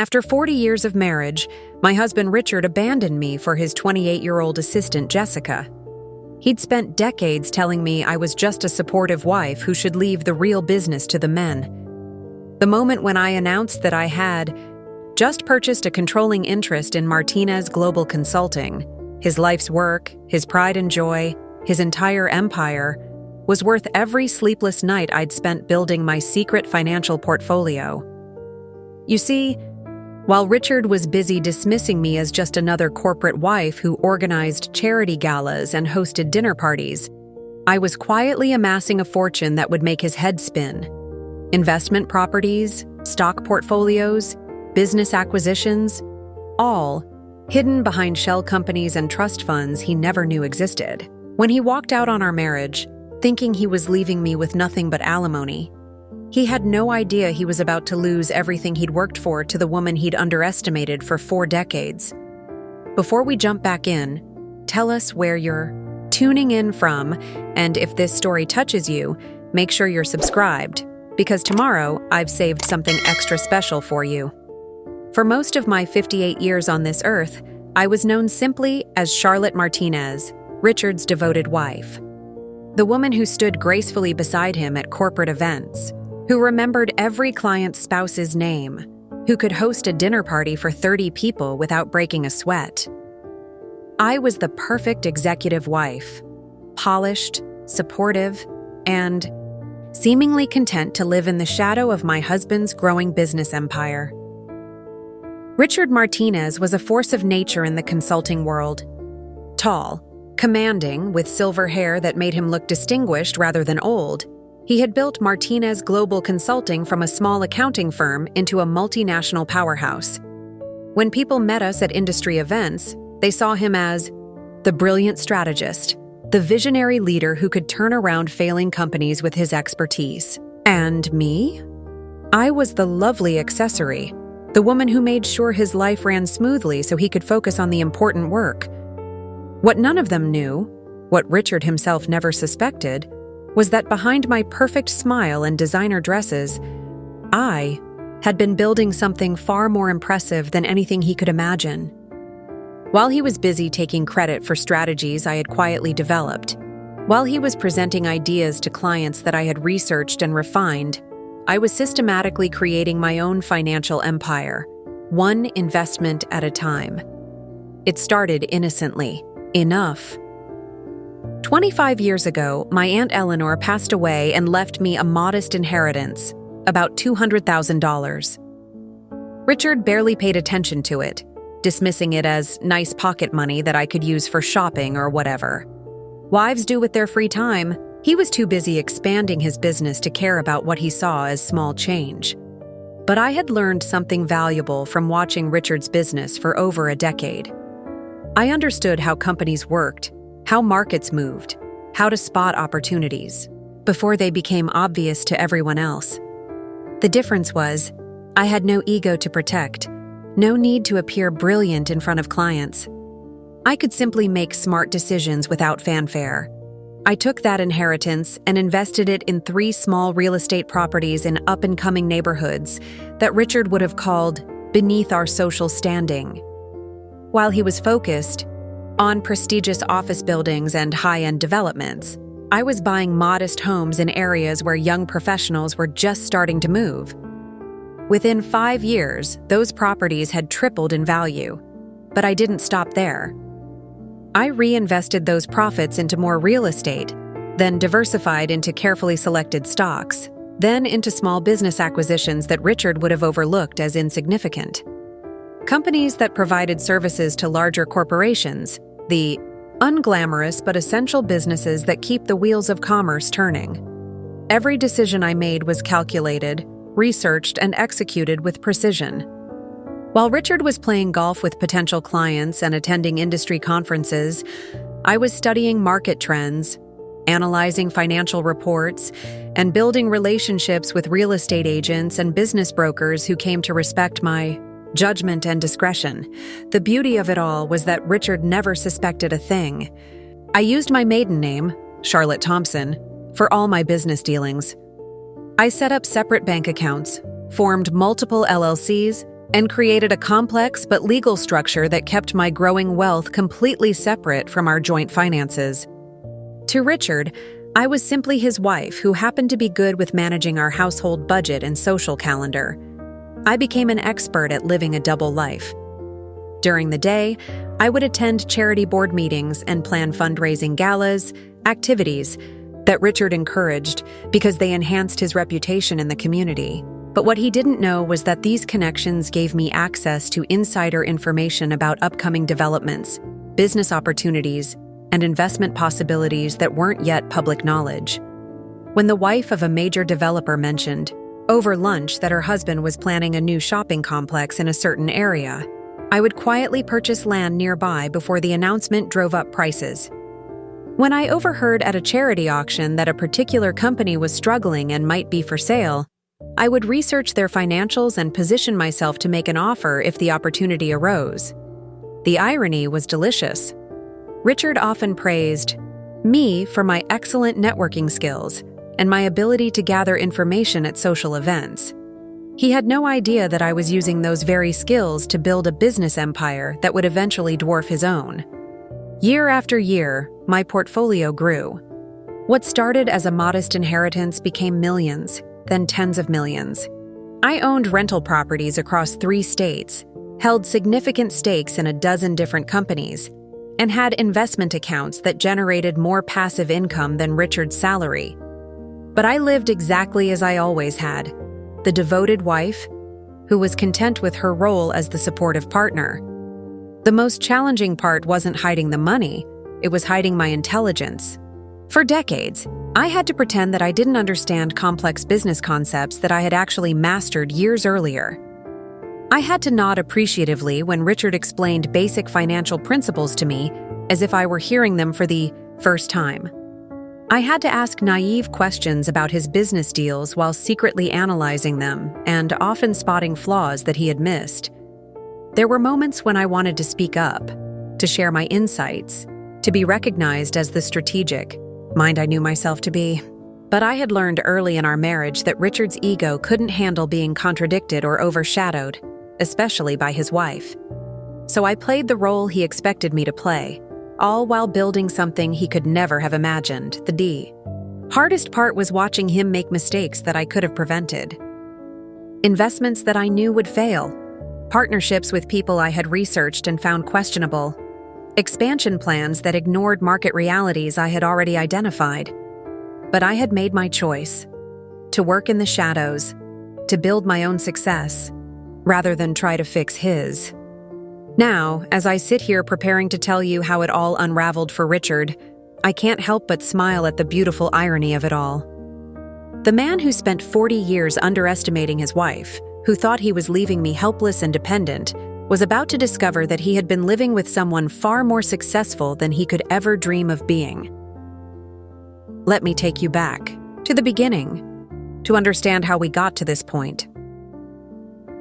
After 40 years of marriage, my husband Richard abandoned me for his 28-year-old assistant Jessica. He'd spent decades telling me I was just a supportive wife who should leave the real business to the men. The moment when I announced that I had just purchased a controlling interest in Martinez Global Consulting, his life's work, his pride and joy, his entire empire, was worth every sleepless night I'd spent building my secret financial portfolio. You see, while Richard was busy dismissing me as just another corporate wife who organized charity galas and hosted dinner parties, I was quietly amassing a fortune that would make his head spin. Investment properties, stock portfolios, business acquisitions, all hidden behind shell companies and trust funds he never knew existed. When he walked out on our marriage, thinking he was leaving me with nothing but alimony, he had no idea he was about to lose everything he'd worked for to the woman he'd underestimated for 4 decades. Before we jump back in, tell us where you're tuning in from, and if this story touches you, make sure you're subscribed, because tomorrow I've saved something extra special for you. For most of my 58 years on this earth, I was known simply as Charlotte Martinez, Richard's devoted wife. The woman who stood gracefully beside him at corporate events, who remembered every client's spouse's name, who could host a dinner party for 30 people without breaking a sweat. I was the perfect executive wife, polished, supportive, and seemingly content to live in the shadow of my husband's growing business empire. Richard Martinez was a force of nature in the consulting world. Tall, commanding, with silver hair that made him look distinguished rather than old, he had built Martinez Global Consulting from a small accounting firm into a multinational powerhouse. When people met us at industry events, they saw him as the brilliant strategist, the visionary leader who could turn around failing companies with his expertise. And me? I was the lovely accessory, the woman who made sure his life ran smoothly so he could focus on the important work. What none of them knew, what Richard himself never suspected, was that behind my perfect smile and designer dresses, I had been building something far more impressive than anything he could imagine. While he was busy taking credit for strategies I had quietly developed, while he was presenting ideas to clients that I had researched and refined, I was systematically creating my own financial empire, one investment at a time. It started innocently, enough. 25 years ago, my Aunt Eleanor passed away and left me a modest inheritance, about $200,000. Richard barely paid attention to it, dismissing it as nice pocket money that I could use for shopping or whatever. Wives do with their free time. He was too busy expanding his business to care about what he saw as small change. But I had learned something valuable from watching Richard's business for over a decade. I understood how companies worked, how markets moved, how to spot opportunities, before they became obvious to everyone else. The difference was, I had no ego to protect, no need to appear brilliant in front of clients. I could simply make smart decisions without fanfare. I took that inheritance and invested it in 3 small real estate properties in up-and-coming neighborhoods that Richard would have called beneath our social standing. While he was focused on prestigious office buildings and high-end developments, I was buying modest homes in areas where young professionals were just starting to move. Within 5 years, those properties had tripled in value, but I didn't stop there. I reinvested those profits into more real estate, then diversified into carefully selected stocks, then into small business acquisitions that Richard would have overlooked as insignificant. Companies that provided services to larger corporations, the unglamorous but essential businesses that keep the wheels of commerce turning. Every decision I made was calculated, researched, and executed with precision. While Richard was playing golf with potential clients and attending industry conferences, I was studying market trends, analyzing financial reports, and building relationships with real estate agents and business brokers who came to respect my judgment and discretion. The beauty of it all was that Richard never suspected a thing. I used my maiden name, Charlotte Thompson, for all my business dealings. I set up separate bank accounts, formed multiple LLCs, and created a complex but legal structure that kept my growing wealth completely separate from our joint finances. To Richard, I was simply his wife who happened to be good with managing our household budget and social calendar. I became an expert at living a double life. During the day, I would attend charity board meetings and plan fundraising galas, activities that Richard encouraged because they enhanced his reputation in the community. But what he didn't know was that these connections gave me access to insider information about upcoming developments, business opportunities, and investment possibilities that weren't yet public knowledge. When the wife of a major developer mentioned, over lunch, that her husband was planning a new shopping complex in a certain area, I would quietly purchase land nearby before the announcement drove up prices. When I overheard at a charity auction that a particular company was struggling and might be for sale, I would research their financials and position myself to make an offer if the opportunity arose. The irony was delicious. Richard often praised me for my excellent networking skills and my ability to gather information at social events. He had no idea that I was using those very skills to build a business empire that would eventually dwarf his own. Year after year, my portfolio grew. What started as a modest inheritance became millions, then tens of millions. I owned rental properties across 3 states, held significant stakes in a dozen different companies, and had investment accounts that generated more passive income than Richard's salary. But I lived exactly as I always had, the devoted wife who was content with her role as the supportive partner. The most challenging part wasn't hiding the money, it was hiding my intelligence. For decades, I had to pretend that I didn't understand complex business concepts that I had actually mastered years earlier. I had to nod appreciatively when Richard explained basic financial principles to me as if I were hearing them for the first time. I had to ask naive questions about his business deals while secretly analyzing them and often spotting flaws that he had missed. There were moments when I wanted to speak up, to share my insights, to be recognized as the strategic mind I knew myself to be. But I had learned early in our marriage that Richard's ego couldn't handle being contradicted or overshadowed, especially by his wife. So I played the role he expected me to play, all while building something he could never have imagined, the D. Hardest part was watching him make mistakes that I could have prevented. Investments that I knew would fail, partnerships with people I had researched and found questionable, expansion plans that ignored market realities I had already identified. But I had made my choice, to work in the shadows, to build my own success, rather than try to fix his. Now, as I sit here preparing to tell you how it all unraveled for Richard, I can't help but smile at the beautiful irony of it all. The man who spent 40 years underestimating his wife, who thought he was leaving me helpless and dependent, was about to discover that he had been living with someone far more successful than he could ever dream of being. Let me take you back to the beginning to understand how we got to this point.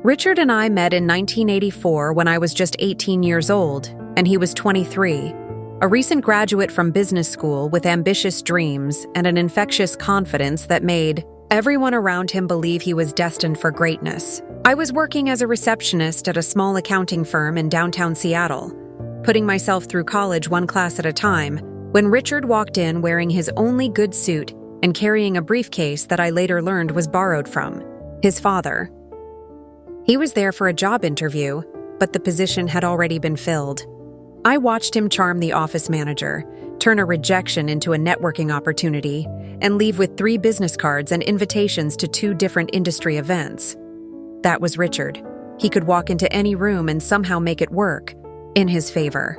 Richard and I met in 1984 when I was just 18 years old, and he was 23, a recent graduate from business school with ambitious dreams and an infectious confidence that made everyone around him believe he was destined for greatness. I was working as a receptionist at a small accounting firm in downtown Seattle, putting myself through college one class at a time, when Richard walked in wearing his only good suit and carrying a briefcase that I later learned was borrowed from his father. He was there for a job interview, but the position had already been filled. I watched him charm the office manager, turn a rejection into a networking opportunity, and leave with 3 business cards and invitations to 2 different industry events. That was Richard. He could walk into any room and somehow make it work, in his favor.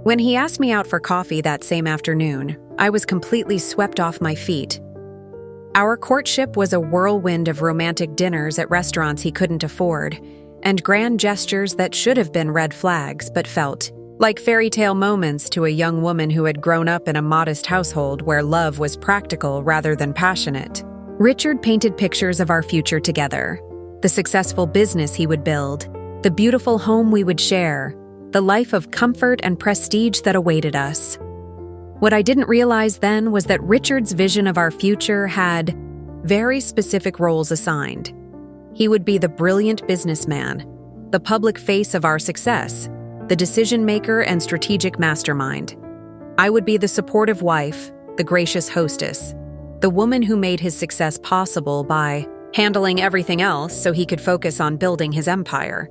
When he asked me out for coffee that same afternoon, I was completely swept off my feet. Our courtship was a whirlwind of romantic dinners at restaurants he couldn't afford, and grand gestures that should have been red flags but felt like fairy tale moments to a young woman who had grown up in a modest household where love was practical rather than passionate. Richard painted pictures of our future together, the successful business he would build, the beautiful home we would share, the life of comfort and prestige that awaited us. What I didn't realize then was that Richard's vision of our future had very specific roles assigned. He would be the brilliant businessman, the public face of our success, the decision maker and strategic mastermind. I would be the supportive wife, the gracious hostess, the woman who made his success possible by handling everything else so he could focus on building his empire.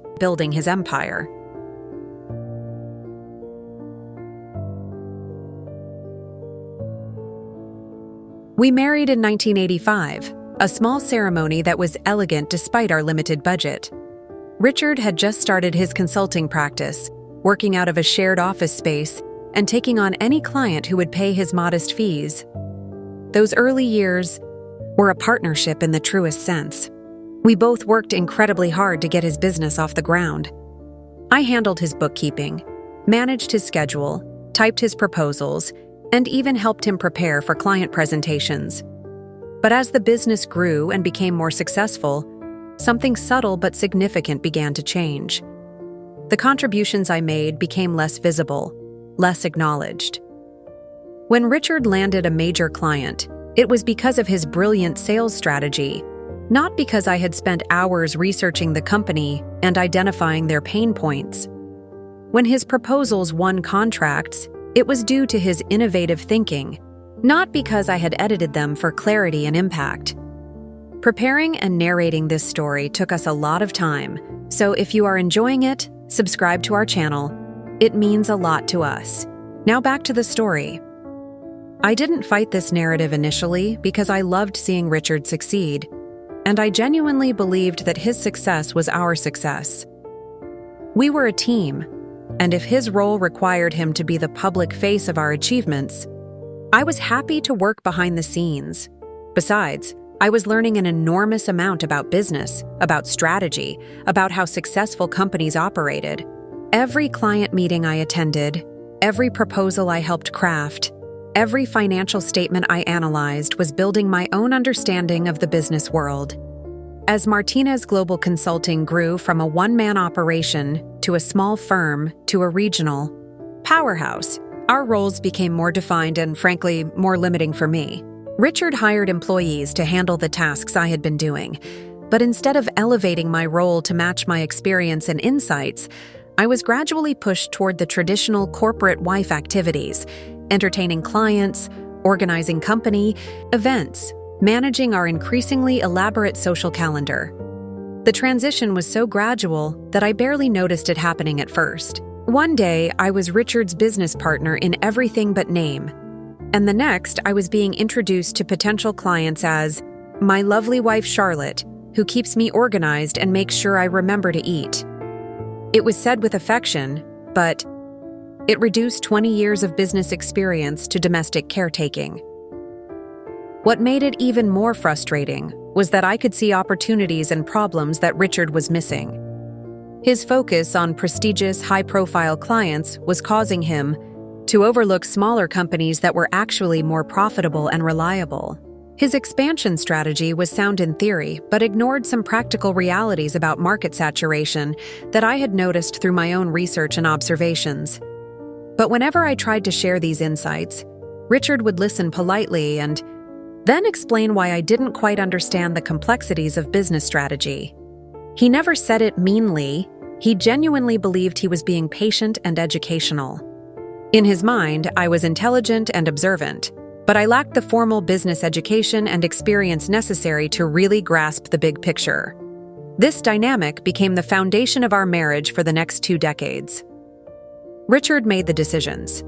We married in 1985, a small ceremony that was elegant despite our limited budget. Richard had just started his consulting practice, working out of a shared office space and taking on any client who would pay his modest fees. Those early years were a partnership in the truest sense. We both worked incredibly hard to get his business off the ground. I handled his bookkeeping, managed his schedule, typed his proposals, and even helped him prepare for client presentations. But as the business grew and became more successful, something subtle but significant began to change. The contributions I made became less visible, less acknowledged. When Richard landed a major client, it was because of his brilliant sales strategy, not because I had spent hours researching the company and identifying their pain points. When his proposals won contracts, it was due to his innovative thinking, not because I had edited them for clarity and impact. Preparing and narrating this story took us a lot of time, so if you are enjoying it, subscribe to our channel. It means a lot to us. Now back to the story. I didn't fight this narrative initially because I loved seeing Richard succeed, and I genuinely believed that his success was our success. We were a team, and if his role required him to be the public face of our achievements, I was happy to work behind the scenes. Besides, I was learning an enormous amount about business, about strategy, about how successful companies operated. Every client meeting I attended, every proposal I helped craft, every financial statement I analyzed was building my own understanding of the business world. As Martinez Global Consulting grew from a one-man operation to a small firm to a regional powerhouse, our roles became more defined and, frankly, more limiting for me. Richard hired employees to handle the tasks I had been doing, but instead of elevating my role to match my experience and insights, I was gradually pushed toward the traditional corporate wife activities, entertaining clients, organizing company events, managing our increasingly elaborate social calendar. The transition was so gradual that I barely noticed it happening at first. One day, I was Richard's business partner in everything but name, and the next, I was being introduced to potential clients as my lovely wife Charlotte, who keeps me organized and makes sure I remember to eat. It was said with affection, but it reduced 20 years of business experience to domestic caretaking. What made it even more frustrating was that I could see opportunities and problems that Richard was missing. His focus on prestigious, high-profile clients was causing him to overlook smaller companies that were actually more profitable and reliable. His expansion strategy was sound in theory, but ignored some practical realities about market saturation that I had noticed through my own research and observations. But whenever I tried to share these insights, Richard would listen politely and then explain why I didn't quite understand the complexities of business strategy. He never said it meanly. He genuinely believed he was being patient and educational. In his mind, I was intelligent and observant, but I lacked the formal business education and experience necessary to really grasp the big picture. This dynamic became the foundation of our marriage for the next 2 decades. Richard made the decisions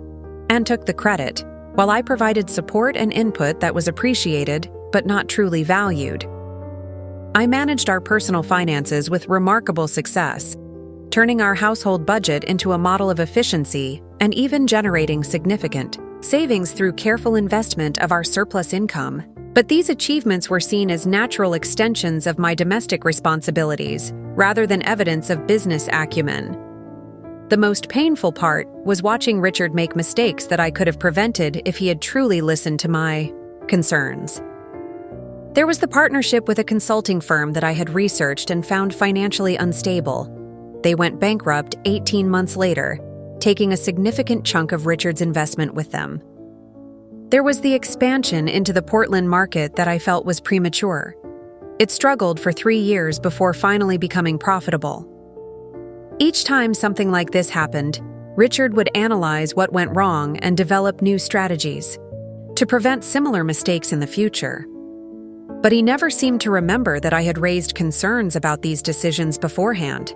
and took the credit, while I provided support and input that was appreciated but not truly valued. I managed our personal finances with remarkable success, turning our household budget into a model of efficiency and even generating significant savings through careful investment of our surplus income. But these achievements were seen as natural extensions of my domestic responsibilities rather than evidence of business acumen. The most painful part was watching Richard make mistakes that I could have prevented if he had truly listened to my concerns. There was the partnership with a consulting firm that I had researched and found financially unstable. They went bankrupt 18 months later, taking a significant chunk of Richard's investment with them. There was the expansion into the Portland market that I felt was premature. It struggled for 3 years before finally becoming profitable. Each time something like this happened, Richard would analyze what went wrong and develop new strategies to prevent similar mistakes in the future. But he never seemed to remember that I had raised concerns about these decisions beforehand.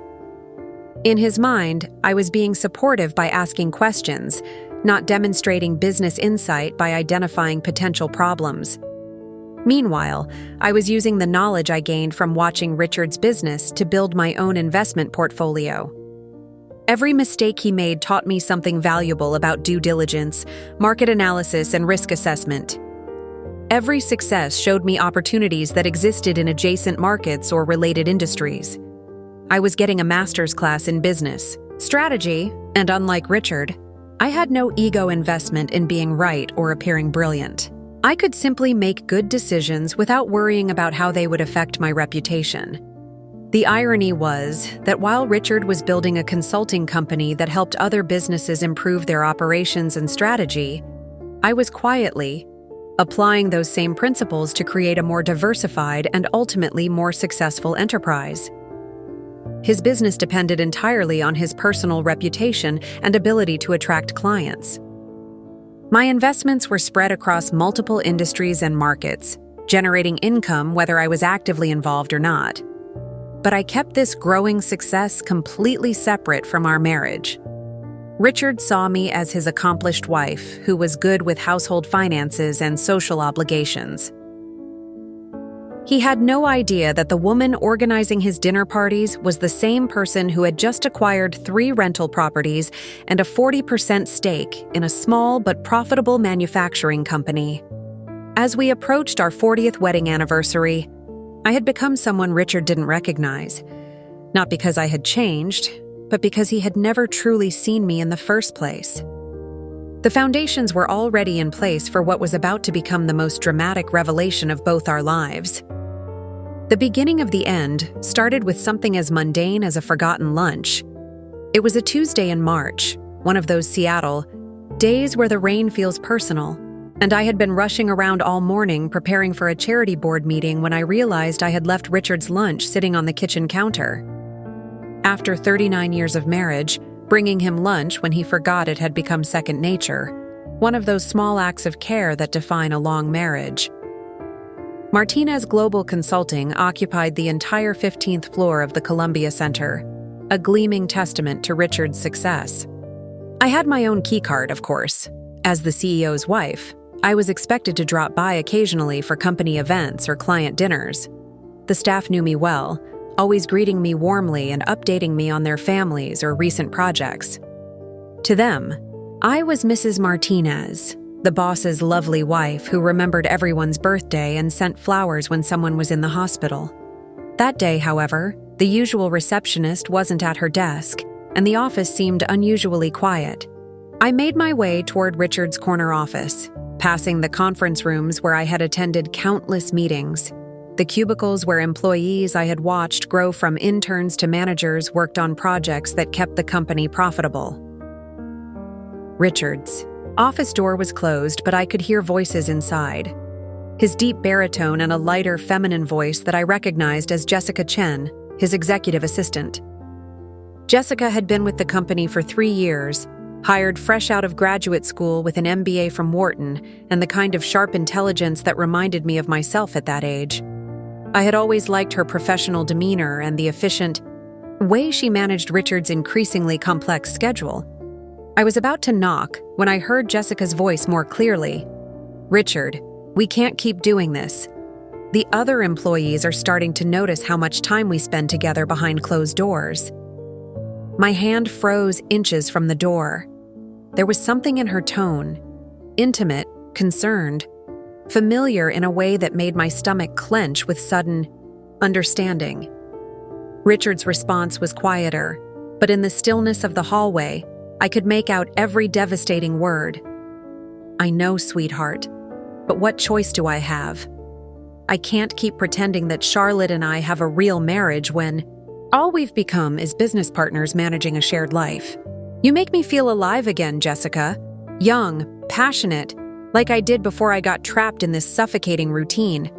In his mind, I was being supportive by asking questions, not demonstrating business insight by identifying potential problems. Meanwhile, I was using the knowledge I gained from watching Richard's business to build my own investment portfolio. Every mistake he made taught me something valuable about due diligence, market analysis, and risk assessment. Every success showed me opportunities that existed in adjacent markets or related industries. I was getting a master's class in business, strategy, and unlike Richard, I had no ego investment in being right or appearing brilliant. I could simply make good decisions without worrying about how they would affect my reputation. The irony was that while Richard was building a consulting company that helped other businesses improve their operations and strategy, I was quietly applying those same principles to create a more diversified and ultimately more successful enterprise. His business depended entirely on his personal reputation and ability to attract clients. My investments were spread across multiple industries and markets, generating income whether I was actively involved or not. But I kept this growing success completely separate from our marriage. Richard saw me as his accomplished wife who was good with household finances and social obligations. He had no idea that the woman organizing his dinner parties was the same person who had just acquired 3 rental properties and a 40% stake in a small but profitable manufacturing company. As we approached our 40th wedding anniversary, I had become someone Richard didn't recognize, not because I had changed, but because he had never truly seen me in the first place. The foundations were already in place for what was about to become the most dramatic revelation of both our lives. The beginning of the end started with something as mundane as a forgotten lunch. It was a Tuesday in March, one of those Seattle days where the rain feels personal, and I had been rushing around all morning preparing for a charity board meeting when I realized I had left Richard's lunch sitting on the kitchen counter. After 39 years of marriage, bringing him lunch when he forgot it had become second nature, one of those small acts of care that define a long marriage. Martinez Global Consulting occupied the entire 15th floor of the Columbia Center, a gleaming testament to Richard's success. I had my own keycard, of course. As the CEO's wife, I was expected to drop by occasionally for company events or client dinners. The staff knew me well, always greeting me warmly and updating me on their families or recent projects. To them, I was Mrs. Martinez, the boss's lovely wife who remembered everyone's birthday and sent flowers when someone was in the hospital. That day, however, the usual receptionist wasn't at her desk, and the office seemed unusually quiet. I made my way toward Richard's corner office, passing the conference rooms where I had attended countless meetings, the cubicles where employees I had watched grow from interns to managers worked on projects that kept the company profitable. Richard's office door was closed, but I could hear voices inside. His deep baritone and a lighter feminine voice that I recognized as Jessica Chen, his executive assistant. Jessica had been with the company for 3 years, hired fresh out of graduate school with an MBA from Wharton and the kind of sharp intelligence that reminded me of myself at that age. I had always liked her professional demeanor and the efficient way she managed Richard's increasingly complex schedule. I was about to knock when I heard Jessica's voice more clearly. "Richard, we can't keep doing this. The other employees are starting to notice how much time we spend together behind closed doors." My hand froze inches from the door. There was something in her tone, intimate, concerned, familiar in a way that made my stomach clench with sudden understanding. Richard's response was quieter, but in the stillness of the hallway, I could make out every devastating word. "I know, sweetheart, but what choice do I have? I can't keep pretending that Charlotte and I have a real marriage when all we've become is business partners managing a shared life. You make me feel alive again, Jessica. Young, passionate, like I did before I got trapped in this suffocating routine."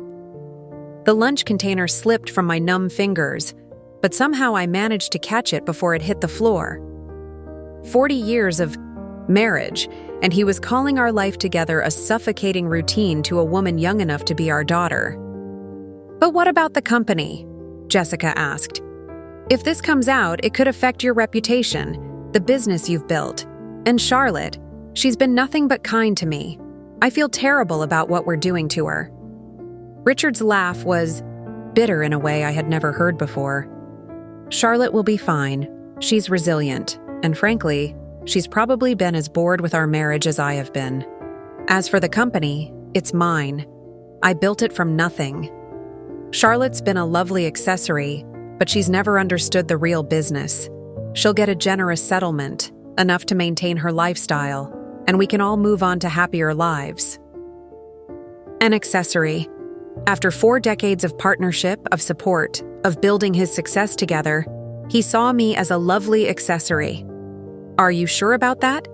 The lunch container slipped from my numb fingers, but somehow I managed to catch it before it hit the floor. 40 years of marriage, and he was calling our life together a suffocating routine to a woman young enough to be our daughter. "But what about the company?" Jessica asked. "If this comes out, it could affect your reputation, the business you've built. And Charlotte, she's been nothing but kind to me. I feel terrible about what we're doing to her." Richard's laugh was bitter in a way I had never heard before. "Charlotte will be fine. She's resilient, and frankly, she's probably been as bored with our marriage as I have been. As for the company, it's mine. I built it from nothing. Charlotte's been a lovely accessory, but she's never understood the real business. She'll get a generous settlement, enough to maintain her lifestyle, and we can all move on to happier lives." An accessory. After 4 decades of partnership, of support, of building his success together, he saw me as a lovely accessory. "Are you sure about that?"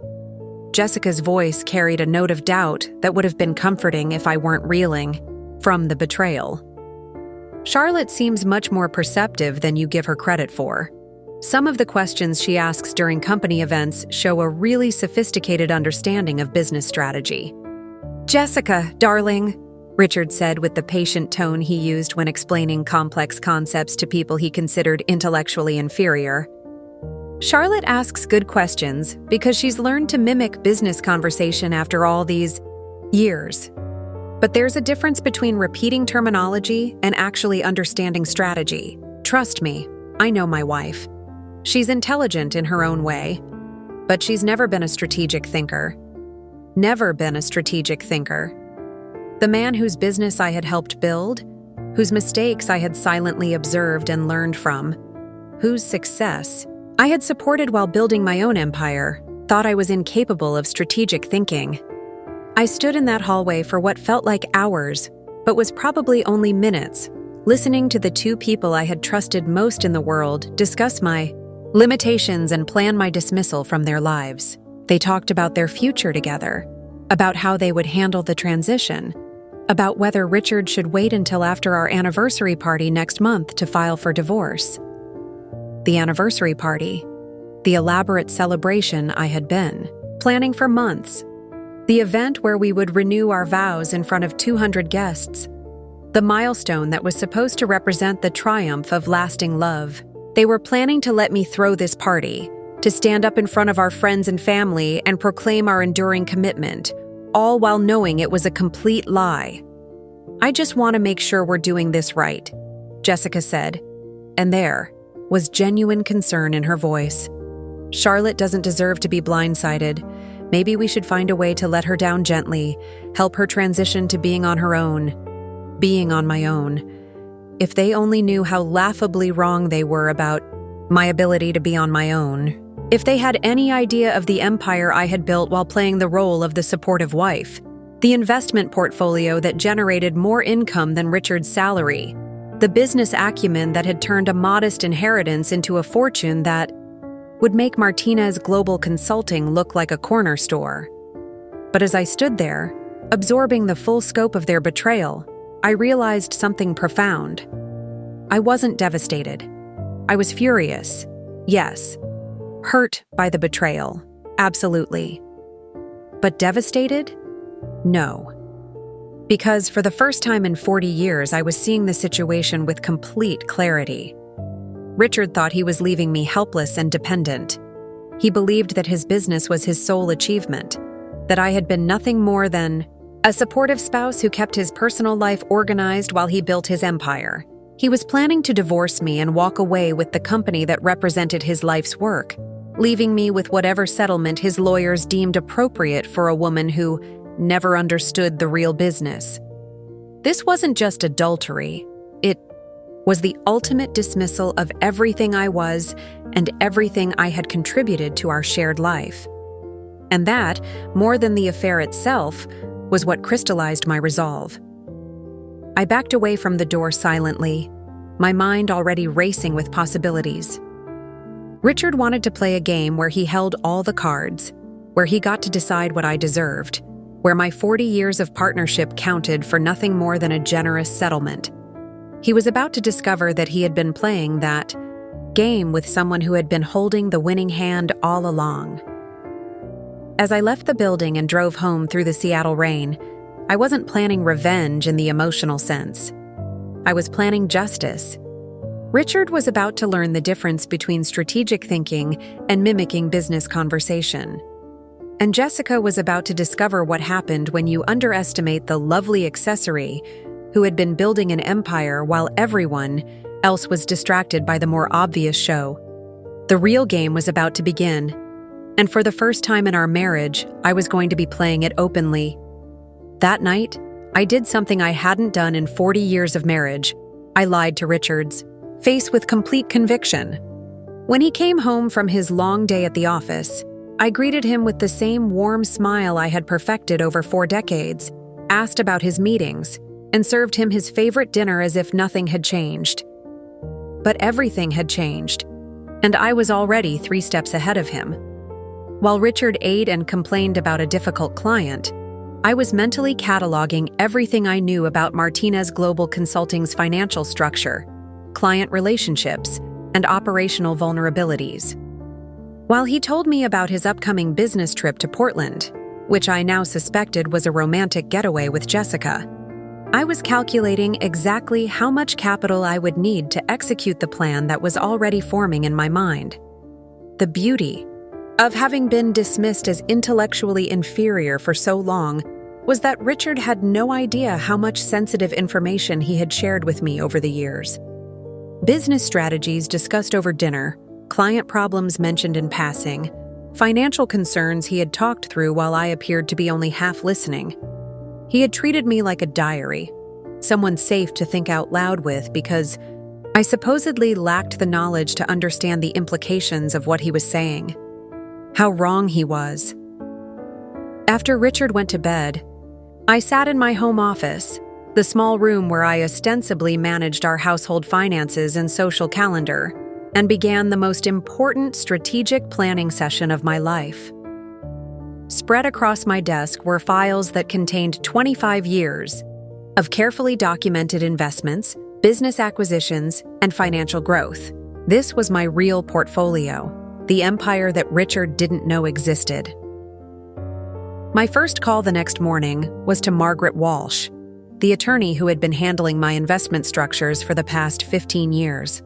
Jessica's voice carried a note of doubt that would have been comforting if I weren't reeling from the betrayal. "Charlotte seems much more perceptive than you give her credit for. Some of the questions she asks during company events show a really sophisticated understanding of business strategy." "Jessica, darling," Richard said with the patient tone he used when explaining complex concepts to people he considered intellectually inferior. "Charlotte asks good questions because she's learned to mimic business conversation after all these years. But there's a difference between repeating terminology and actually understanding strategy. Trust me, I know my wife. She's intelligent in her own way, but she's never been a strategic thinker. Never been a strategic thinker. The man whose business I had helped build, whose mistakes I had silently observed and learned from, whose success I had supported while building my own empire, thought I was incapable of strategic thinking. I stood in that hallway for what felt like hours, but was probably only minutes, listening to the 2 people I had trusted most in the world discuss my limitations and plan my dismissal from their lives. They talked about their future together, about how they would handle the transition, about whether Richard should wait until after our anniversary party next month to file for divorce. The anniversary party, the elaborate celebration I had been planning for months, the event where we would renew our vows in front of 200 guests, the milestone that was supposed to represent the triumph of lasting love. They were planning to let me throw this party, to stand up in front of our friends and family and proclaim our enduring commitment, all while knowing it was a complete lie. "I just want to make sure we're doing this right," Jessica said, and there was genuine concern in her voice. "Charlotte doesn't deserve to be blindsided. Maybe we should find a way to let her down gently, help her transition to being on her own, being on my own. If they only knew how laughably wrong they were about my ability to be on my own. If they had any idea of the empire I had built while playing the role of the supportive wife, the investment portfolio that generated more income than Richard's salary, the business acumen that had turned a modest inheritance into a fortune that would make Martinez Global Consulting look like a corner store." But as I stood there, absorbing the full scope of their betrayal, I realized something profound. I wasn't devastated. I was furious, yes. Hurt by the betrayal, absolutely. But devastated? No. Because for the first time in 40 years, I was seeing the situation with complete clarity. Richard thought he was leaving me helpless and dependent. He believed that his business was his sole achievement, that I had been nothing more than a supportive spouse who kept his personal life organized while he built his empire. He was planning to divorce me and walk away with the company that represented his life's work, leaving me with whatever settlement his lawyers deemed appropriate for a woman who never understood the real business. This wasn't just adultery. It was the ultimate dismissal of everything I was and everything I had contributed to our shared life. And that, more than the affair itself, was what crystallized my resolve. I backed away from the door silently, my mind already racing with possibilities. Richard wanted to play a game where he held all the cards, where he got to decide what I deserved, where my 40 years of partnership counted for nothing more than a generous settlement. He was about to discover that he had been playing that game with someone who had been holding the winning hand all along. As I left the building and drove home through the Seattle rain, I wasn't planning revenge in the emotional sense. I was planning justice. Richard was about to learn the difference between strategic thinking and mimicking business conversation. And Jessica was about to discover what happened when you underestimate the lovely accessory who had been building an empire while everyone else was distracted by the more obvious show. The real game was about to begin, and for the first time in our marriage, I was going to be playing it openly. That night, I did something I hadn't done in 40 years of marriage. I lied to Richard's face with complete conviction. When he came home from his long day at the office, I greeted him with the same warm smile I had perfected over 4 decades, asked about his meetings, and served him his favorite dinner as if nothing had changed. But everything had changed, and I was already 3 steps ahead of him. While Richard ate and complained about a difficult client, I was mentally cataloging everything I knew about Martinez Global Consulting's financial structure, client relationships, and operational vulnerabilities. While he told me about his upcoming business trip to Portland, which I now suspected was a romantic getaway with Jessica, I was calculating exactly how much capital I would need to execute the plan that was already forming in my mind. The beauty of having been dismissed as intellectually inferior for so long was that Richard had no idea how much sensitive information he had shared with me over the years. Business strategies discussed over dinner, client problems mentioned in passing, financial concerns he had talked through while I appeared to be only half listening. He had treated me like a diary, someone safe to think out loud with because I supposedly lacked the knowledge to understand the implications of what he was saying. How wrong he was. After Richard went to bed, I sat in my home office, the small room where I ostensibly managed our household finances and social calendar, and began the most important strategic planning session of my life. Spread across my desk were files that contained 25 years of carefully documented investments, business acquisitions, and financial growth. This was my real portfolio, the empire that Richard didn't know existed. My first call the next morning was to Margaret Walsh, the attorney who had been handling my investment structures for the past 15 years.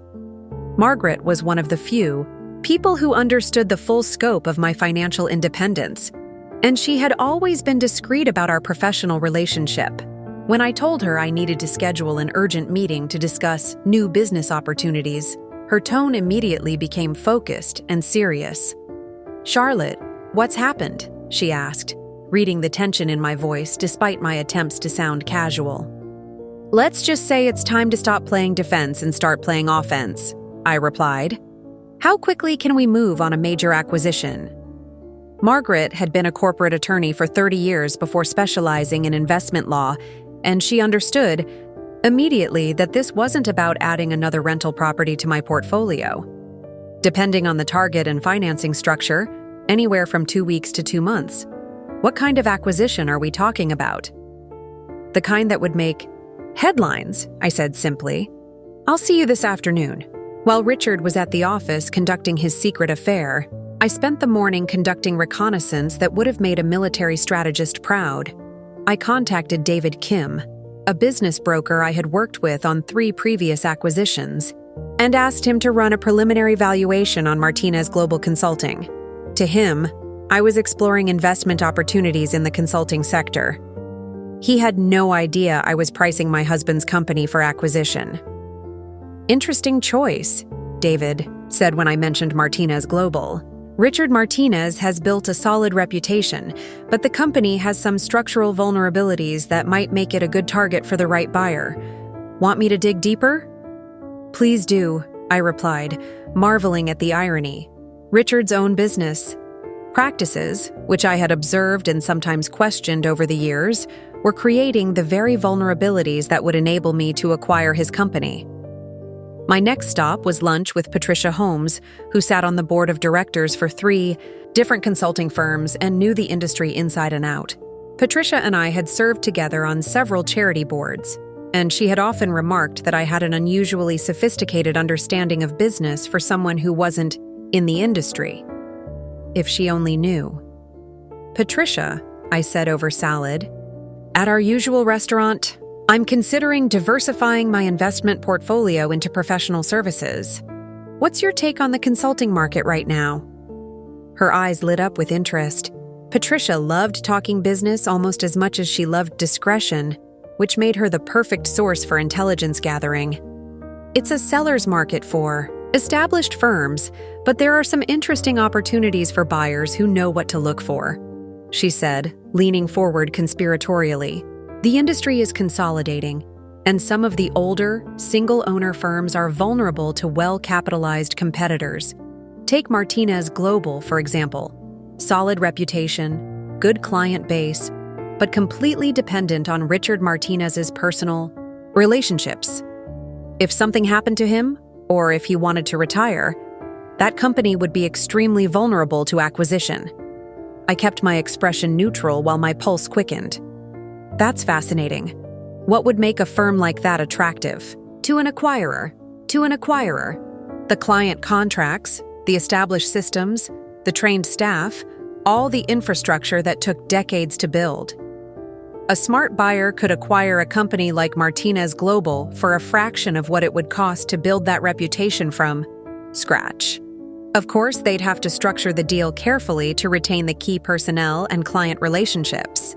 Margaret was one of the few people who understood the full scope of my financial independence, and she had always been discreet about our professional relationship. When I told her I needed to schedule an urgent meeting to discuss new business opportunities, her tone immediately became focused and serious. "Charlotte, what's happened?" she asked, reading the tension in my voice despite my attempts to sound casual. "Let's just say it's time to stop playing defense and start playing offense," I replied. "How quickly can we move on a major acquisition?" Margaret had been a corporate attorney for 30 years before specializing in investment law, and she understood immediately that this wasn't about adding another rental property to my portfolio. Depending on the target and financing structure, anywhere from 2 weeks to 2 months. What kind of acquisition are we talking about? "The kind that would make headlines," I said simply. "I'll see you this afternoon." While Richard was at the office conducting his secret affair, I spent the morning conducting reconnaissance that would have made a military strategist proud. I contacted David Kim, a business broker I had worked with on 3 previous acquisitions, and asked him to run a preliminary valuation on Martinez Global Consulting. To him, I was exploring investment opportunities in the consulting sector. He had no idea I was pricing my husband's company for acquisition. "Interesting choice," David said when I mentioned Martinez Global. "Richard Martinez has built a solid reputation, but the company has some structural vulnerabilities that might make it a good target for the right buyer. Want me to dig deeper?" "Please do," I replied, marveling at the irony. Richard's own business practices, which I had observed and sometimes questioned over the years, were creating the very vulnerabilities that would enable me to acquire his company. My next stop was lunch with Patricia Holmes, who sat on the board of directors for 3 different consulting firms and knew the industry inside and out. Patricia and I had served together on several charity boards, and she had often remarked that I had an unusually sophisticated understanding of business for someone who wasn't in the industry. If she only knew. "Patricia," I said over salad, "at our usual restaurant, I'm considering diversifying my investment portfolio into professional services. What's your take on the consulting market right now?" Her eyes lit up with interest. Patricia loved talking business almost as much as she loved discretion, which made her the perfect source for intelligence gathering. "It's a seller's market for established firms, but there are some interesting opportunities for buyers who know what to look for," she said, leaning forward conspiratorially. "The industry is consolidating, and some of the older, single-owner firms are vulnerable to well-capitalized competitors. Take Martinez Global, for example. Solid reputation, good client base, but completely dependent on Richard Martinez's personal relationships. If something happened to him, or if he wanted to retire, that company would be extremely vulnerable to acquisition." I kept my expression neutral while my pulse quickened. "That's fascinating. What would make a firm like that attractive to an acquirer? The client contracts, the established systems, the trained staff, all the infrastructure that took decades to build. A smart buyer could acquire a company like Martinez Global for a fraction of what it would cost to build that reputation from scratch. Of course, they'd have to structure the deal carefully to retain the key personnel and client relationships.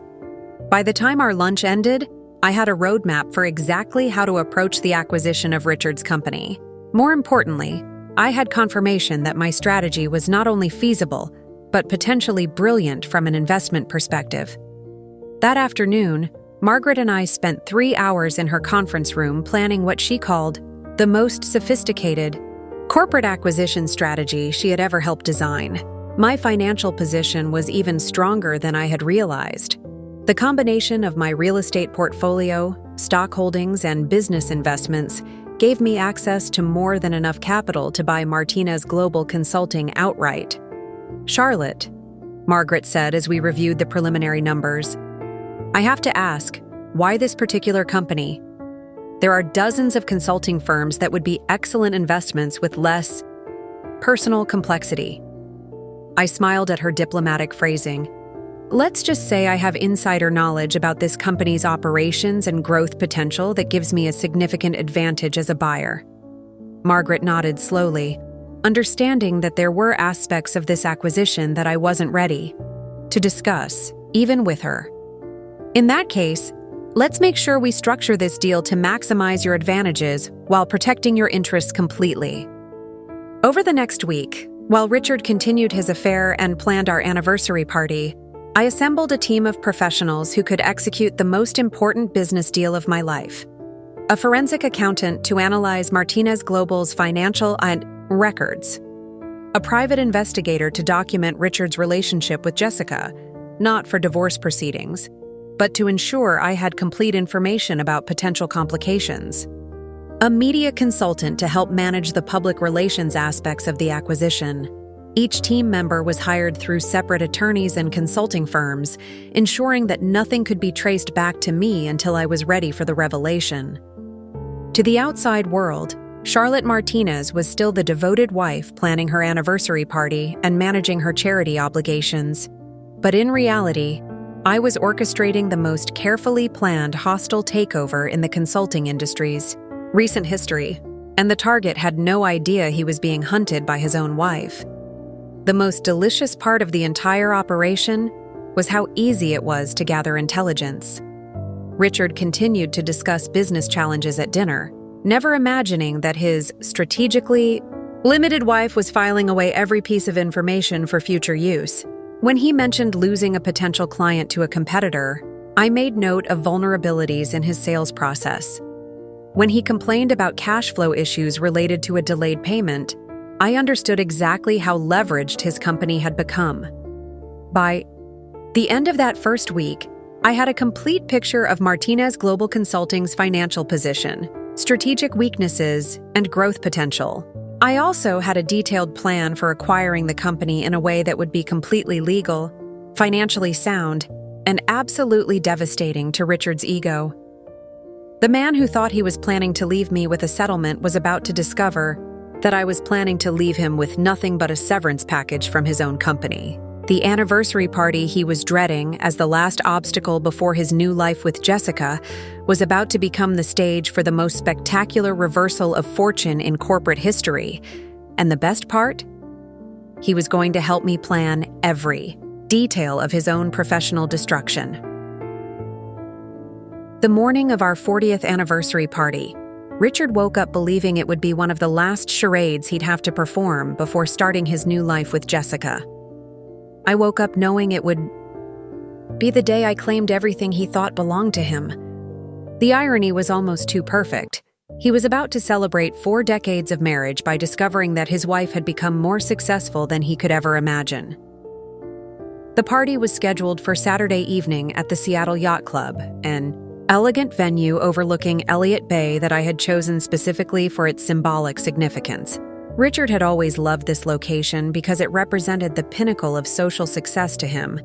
By the time our lunch ended, I had a roadmap for exactly how to approach the acquisition of Richard's company. More importantly, I had confirmation that my strategy was not only feasible, but potentially brilliant from an investment perspective. That afternoon, Margaret and I spent 3 hours in her conference room planning what she called the most sophisticated corporate acquisition strategy she had ever helped design. My financial position was even stronger than I had realized. The combination of my real estate portfolio, stock holdings, and business investments gave me access to more than enough capital to buy Martinez Global Consulting outright. "Charlotte," Margaret said as we reviewed the preliminary numbers, "I have to ask, why this particular company? There are dozens of consulting firms that would be excellent investments with less personal complexity." I smiled at her diplomatic phrasing. "Let's just say I have insider knowledge about this company's operations and growth potential that gives me a significant advantage as a buyer." Margaret nodded slowly, understanding that there were aspects of this acquisition that I wasn't ready to discuss, even with her. "In that case, let's make sure we structure this deal to maximize your advantages while protecting your interests completely." Over the next week, while Richard continued his affair and planned our anniversary party, I assembled a team of professionals who could execute the most important business deal of my life. A forensic accountant to analyze Martinez Global's financial records. A private investigator to document Richard's relationship with Jessica, not for divorce proceedings, but to ensure I had complete information about potential complications. A media consultant to help manage the public relations aspects of the acquisition. Each team member was hired through separate attorneys and consulting firms, ensuring that nothing could be traced back to me until I was ready for the revelation. To the outside world, Charlotte Martinez was still the devoted wife planning her anniversary party and managing her charity obligations. But in reality, I was orchestrating the most carefully planned hostile takeover in the consulting industry's recent history, and the target had no idea he was being hunted by his own wife. The most delicious part of the entire operation was how easy it was to gather intelligence. Richard continued to discuss business challenges at dinner, never imagining that his strategically limited wife was filing away every piece of information for future use. When he mentioned losing a potential client to a competitor, I made note of vulnerabilities in his sales process. When he complained about cash flow issues related to a delayed payment, I understood exactly how leveraged his company had become. By the end of that first week, I had a complete picture of Martinez Global Consulting's financial position, strategic weaknesses, and growth potential. I also had a detailed plan for acquiring the company in a way that would be completely legal, financially sound, and absolutely devastating to Richard's ego. The man who thought he was planning to leave me with a settlement was about to discover that I was planning to leave him with nothing but a severance package from his own company. The anniversary party he was dreading as the last obstacle before his new life with Jessica was about to become the stage for the most spectacular reversal of fortune in corporate history. And the best part? He was going to help me plan every detail of his own professional destruction. The morning of our 40th anniversary party, Richard woke up believing it would be one of the last charades he'd have to perform before starting his new life with Jessica. I woke up knowing it would be the day I claimed everything he thought belonged to him. The irony was almost too perfect. He was about to celebrate 4 decades of marriage by discovering that his wife had become more successful than he could ever imagine. The party was scheduled for Saturday evening at the Seattle Yacht Club, an elegant venue overlooking Elliott Bay that I had chosen specifically for its symbolic significance. Richard had always loved this location because it represented the pinnacle of social success to him,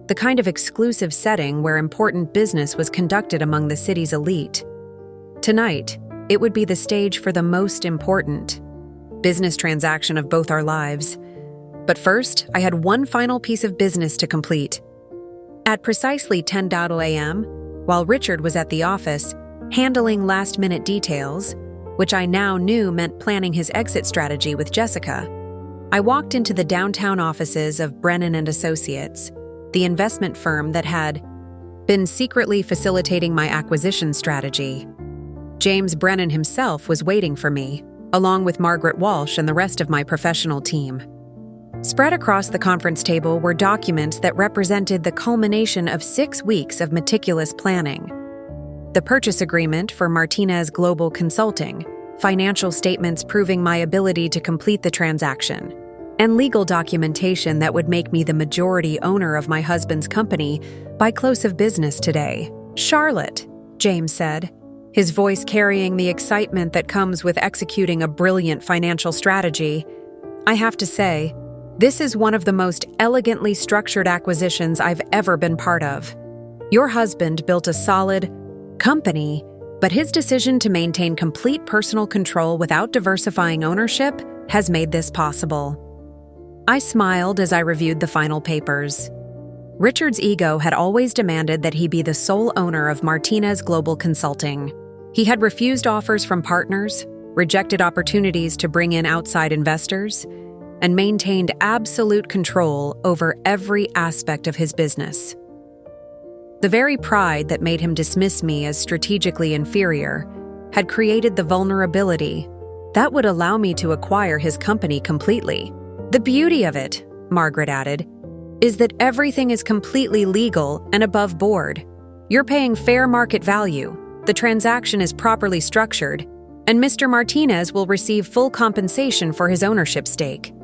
the kind of exclusive setting where important business was conducted among the city's elite. Tonight, it would be the stage for the most important business transaction of both our lives. But first, I had one final piece of business to complete. At precisely 10 a.m., while Richard was at the office, handling last-minute details, which I now knew meant planning his exit strategy with Jessica, I walked into the downtown offices of Brennan & Associates, the investment firm that had been secretly facilitating my acquisition strategy. James Brennan himself was waiting for me, along with Margaret Walsh and the rest of my professional team. Spread across the conference table were documents that represented the culmination of 6 weeks of meticulous planning. The purchase agreement for Martinez Global Consulting, financial statements proving my ability to complete the transaction, and legal documentation that would make me the majority owner of my husband's company by close of business today. "Charlotte," James said, his voice carrying the excitement that comes with executing a brilliant financial strategy, "I have to say, this is one of the most elegantly structured acquisitions I've ever been part of. Your husband built a solid company, but his decision to maintain complete personal control without diversifying ownership has made this possible." I smiled as I reviewed the final papers. Richard's ego had always demanded that he be the sole owner of Martinez Global Consulting. He had refused offers from partners, rejected opportunities to bring in outside investors, and maintained absolute control over every aspect of his business. The very pride that made him dismiss me as strategically inferior had created the vulnerability that would allow me to acquire his company completely. "The beauty of it," Margaret added, "is that everything is completely legal and above board. You're paying fair market value, the transaction is properly structured, and Mr. Martinez will receive full compensation for his ownership stake.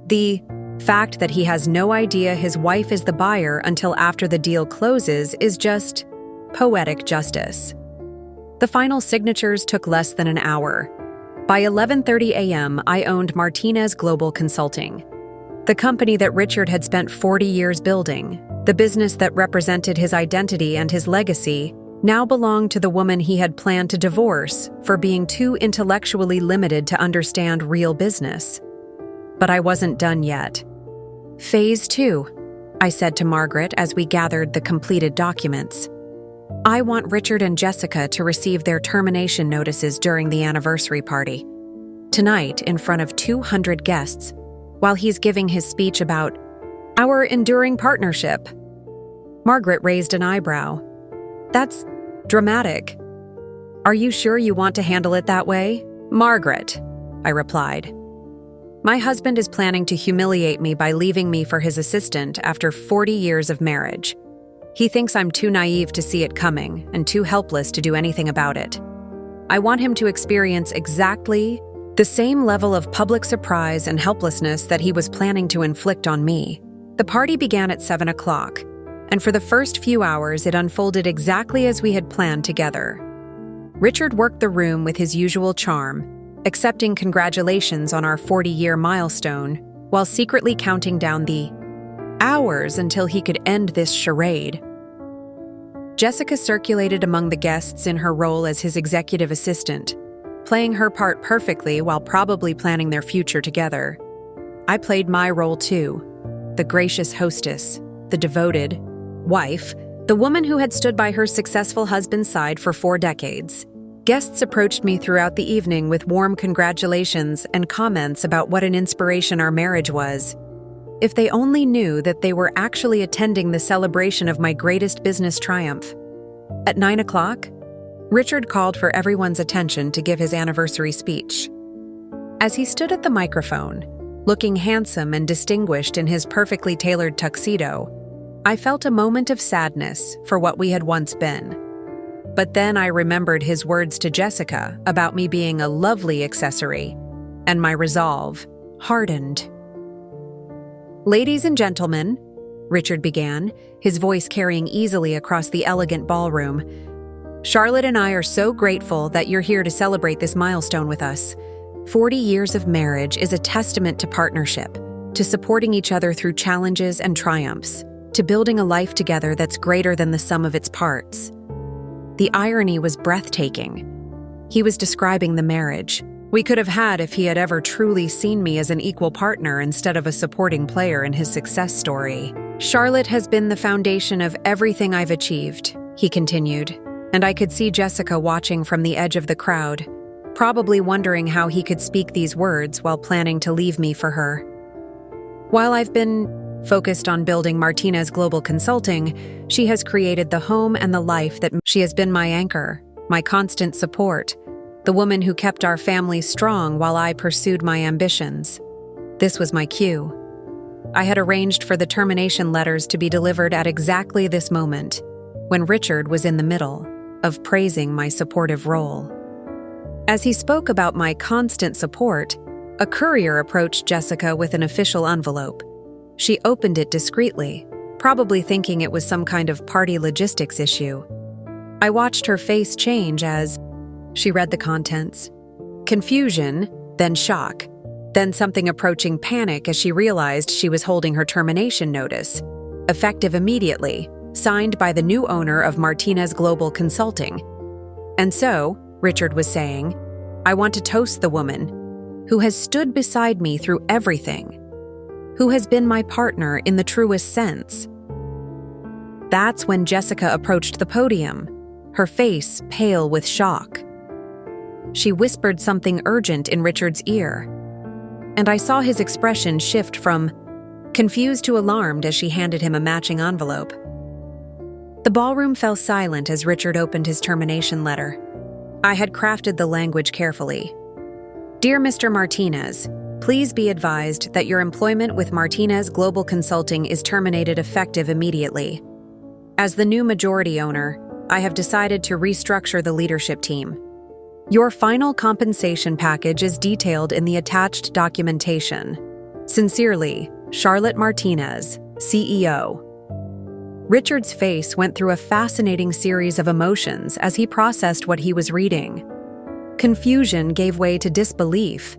The fact that he has no idea his wife is the buyer until after the deal closes is just poetic justice." The final signatures took less than an hour. By 11:30 a.m., I owned Martinez Global Consulting, the company that Richard had spent 40 years building. The business that represented his identity and his legacy now belonged to the woman he had planned to divorce for being too intellectually limited to understand real business. But I wasn't done yet. "Phase 2, I said to Margaret as we gathered the completed documents. "I want Richard and Jessica to receive their termination notices during the anniversary party. Tonight, in front of 200 guests, while he's giving his speech about our enduring partnership." Margaret raised an eyebrow. "That's dramatic. Are you sure you want to handle it that way?" "Margaret," I replied. "My husband is planning to humiliate me by leaving me for his assistant after 40 years of marriage. He thinks I'm too naive to see it coming and too helpless to do anything about it. I want him to experience exactly the same level of public surprise and helplessness that he was planning to inflict on me." The party began at 7 o'clock, and for the first few hours it unfolded exactly as we had planned together. Richard worked the room with his usual charm, accepting congratulations on our 40-year milestone, while secretly counting down the hours until he could end this charade. Jessica circulated among the guests in her role as his executive assistant, playing her part perfectly while probably planning their future together. I played my role too, the gracious hostess, the devoted wife, the woman who had stood by her successful husband's side for 4 decades. Guests approached me throughout the evening with warm congratulations and comments about what an inspiration our marriage was. If they only knew that they were actually attending the celebration of my greatest business triumph. At 9 o'clock, Richard called for everyone's attention to give his anniversary speech. As he stood at the microphone, looking handsome and distinguished in his perfectly tailored tuxedo, I felt a moment of sadness for what we had once been. But then I remembered his words to Jessica about me being a lovely accessory, and my resolve hardened. "Ladies and gentlemen," Richard began, his voice carrying easily across the elegant ballroom, "Charlotte and I are so grateful that you're here to celebrate this milestone with us. 40 years of marriage is a testament to partnership, to supporting each other through challenges and triumphs, to building a life together that's greater than the sum of its parts." The irony was breathtaking. He was describing the marriage we could have had if he had ever truly seen me as an equal partner instead of a supporting player in his success story. "Charlotte has been the foundation of everything I've achieved," he continued, and I could see Jessica watching from the edge of the crowd, probably wondering how he could speak these words while planning to leave me for her. While I've been focused on building Martinez Global Consulting, she has created the home and the life that she has been my anchor, my constant support, the woman who kept our family strong while I pursued my ambitions. This was my cue. I had arranged for the termination letters to be delivered at exactly this moment, when Richard was in the middle of praising my supportive role. As he spoke about my constant support, a courier approached Jessica with an official envelope. She opened it discreetly, probably thinking it was some kind of party logistics issue. I watched her face change as she read the contents. Confusion, then shock, then something approaching panic as she realized she was holding her termination notice, effective immediately, signed by the new owner of Martinez Global Consulting. "And so," Richard was saying, "I want to toast the woman who has stood beside me through everything, who has been my partner in the truest sense." That's when Jessica approached the podium, her face pale with shock. She whispered something urgent in Richard's ear, and I saw his expression shift from confused to alarmed as she handed him a matching envelope. The ballroom fell silent as Richard opened his termination letter. I had crafted the language carefully. "Dear Mr. Martinez, please be advised that your employment with Martinez Global Consulting is terminated effective immediately. As the new majority owner, I have decided to restructure the leadership team. Your final compensation package is detailed in the attached documentation. Sincerely, Charlotte Martinez, CEO." Richard's face went through a fascinating series of emotions as he processed what he was reading. Confusion gave way to disbelief,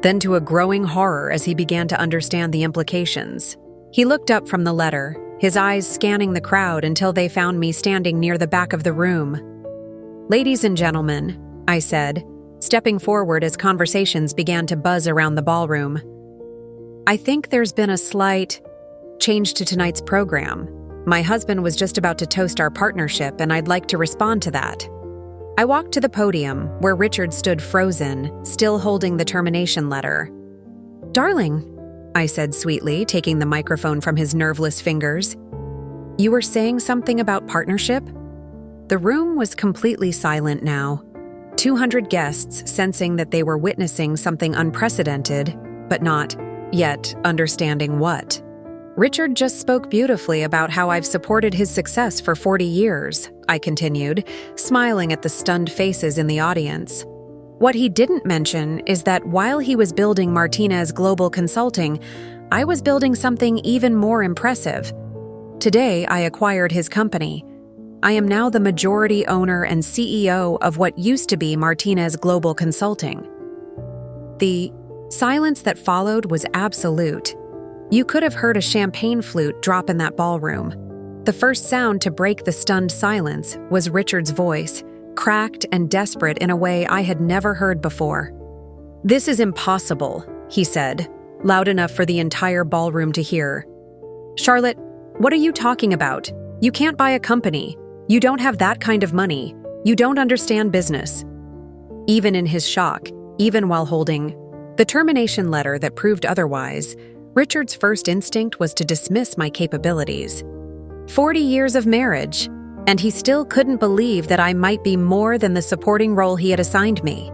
then to a growing horror as he began to understand the implications. He looked up from the letter, his eyes scanning the crowd until they found me standing near the back of the room. "Ladies and gentlemen," I said, stepping forward as conversations began to buzz around the ballroom, "I think there's been a slight change to tonight's program. My husband was just about to toast our partnership, and I'd like to respond to that." I walked to the podium, where Richard stood frozen, still holding the termination letter. "Darling," I said sweetly, taking the microphone from his nerveless fingers, "you were saying something about partnership?" The room was completely silent now. 200 guests sensing that they were witnessing something unprecedented, but not yet understanding what. "Richard just spoke beautifully about how I've supported his success for 40 years, I continued, smiling at the stunned faces in the audience. What he didn't mention is that while he was building Martinez Global Consulting, I was building something even more impressive. Today, I acquired his company. I am now the majority owner and CEO of what used to be Martinez Global Consulting." The silence that followed was absolute. You could have heard a champagne flute drop in that ballroom. The first sound to break the stunned silence was Richard's voice, cracked and desperate in a way I had never heard before. "This is impossible," he said, loud enough for the entire ballroom to hear. "Charlotte, what are you talking about? You can't buy a company. You don't have that kind of money. You don't understand business." Even in his shock, even while holding the termination letter that proved otherwise, Richard's first instinct was to dismiss my capabilities. 40 years of marriage, and he still couldn't believe that I might be more than the supporting role he had assigned me.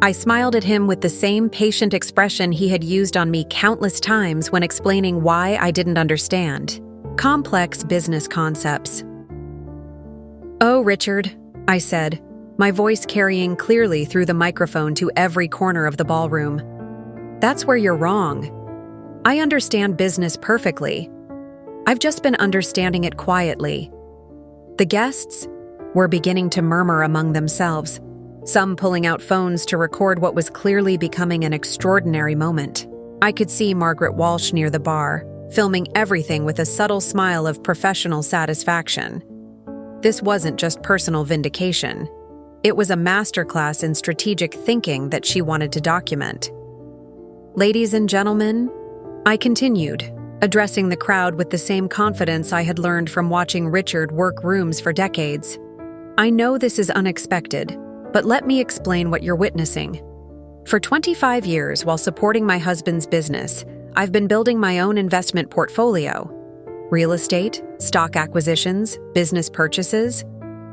I smiled at him with the same patient expression he had used on me countless times when explaining why I didn't understand complex business concepts. "Oh, Richard," I said, my voice carrying clearly through the microphone to every corner of the ballroom. "That's where you're wrong. I understand business perfectly. I've just been understanding it quietly." The guests were beginning to murmur among themselves, some pulling out phones to record what was clearly becoming an extraordinary moment. I could see Margaret Walsh near the bar, filming everything with a subtle smile of professional satisfaction. This wasn't just personal vindication. It was a masterclass in strategic thinking that she wanted to document. "Ladies and gentlemen," I continued, addressing the crowd with the same confidence I had learned from watching Richard work rooms for decades. "I know this is unexpected, but let me explain what you're witnessing. For 25 years, while supporting my husband's business, I've been building my own investment portfolio. Real estate, stock acquisitions, business purchases,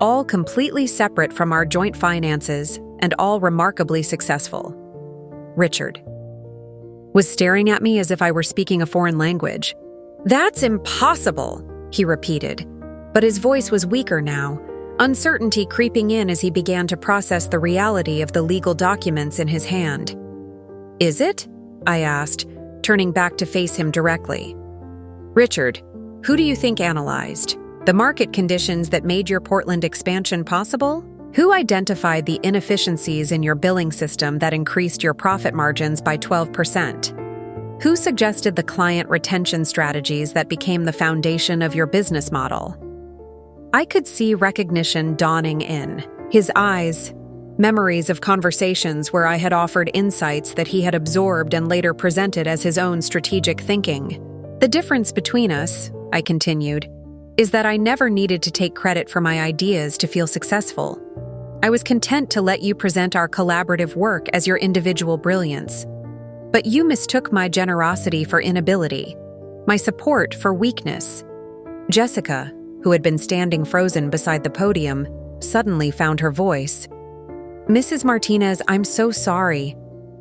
all completely separate from our joint finances and all remarkably successful." Richard was staring at me as if I were speaking a foreign language. "That's impossible," he repeated, but his voice was weaker now, uncertainty creeping in as he began to process the reality of the legal documents in his hand. "Is it?" I asked, turning back to face him directly. "Richard, who do you think analyzed the market conditions that made your Portland expansion possible? Who identified the inefficiencies in your billing system that increased your profit margins by 12%? Who suggested the client retention strategies that became the foundation of your business model?" I could see recognition dawning in his eyes, memories of conversations where I had offered insights that he had absorbed and later presented as his own strategic thinking. "The difference between us," I continued, "is that I never needed to take credit for my ideas to feel successful. I was content to let you present our collaborative work as your individual brilliance. But you mistook my generosity for inability, my support for weakness." Jessica, who had been standing frozen beside the podium, suddenly found her voice. "Mrs. Martinez, I'm so sorry.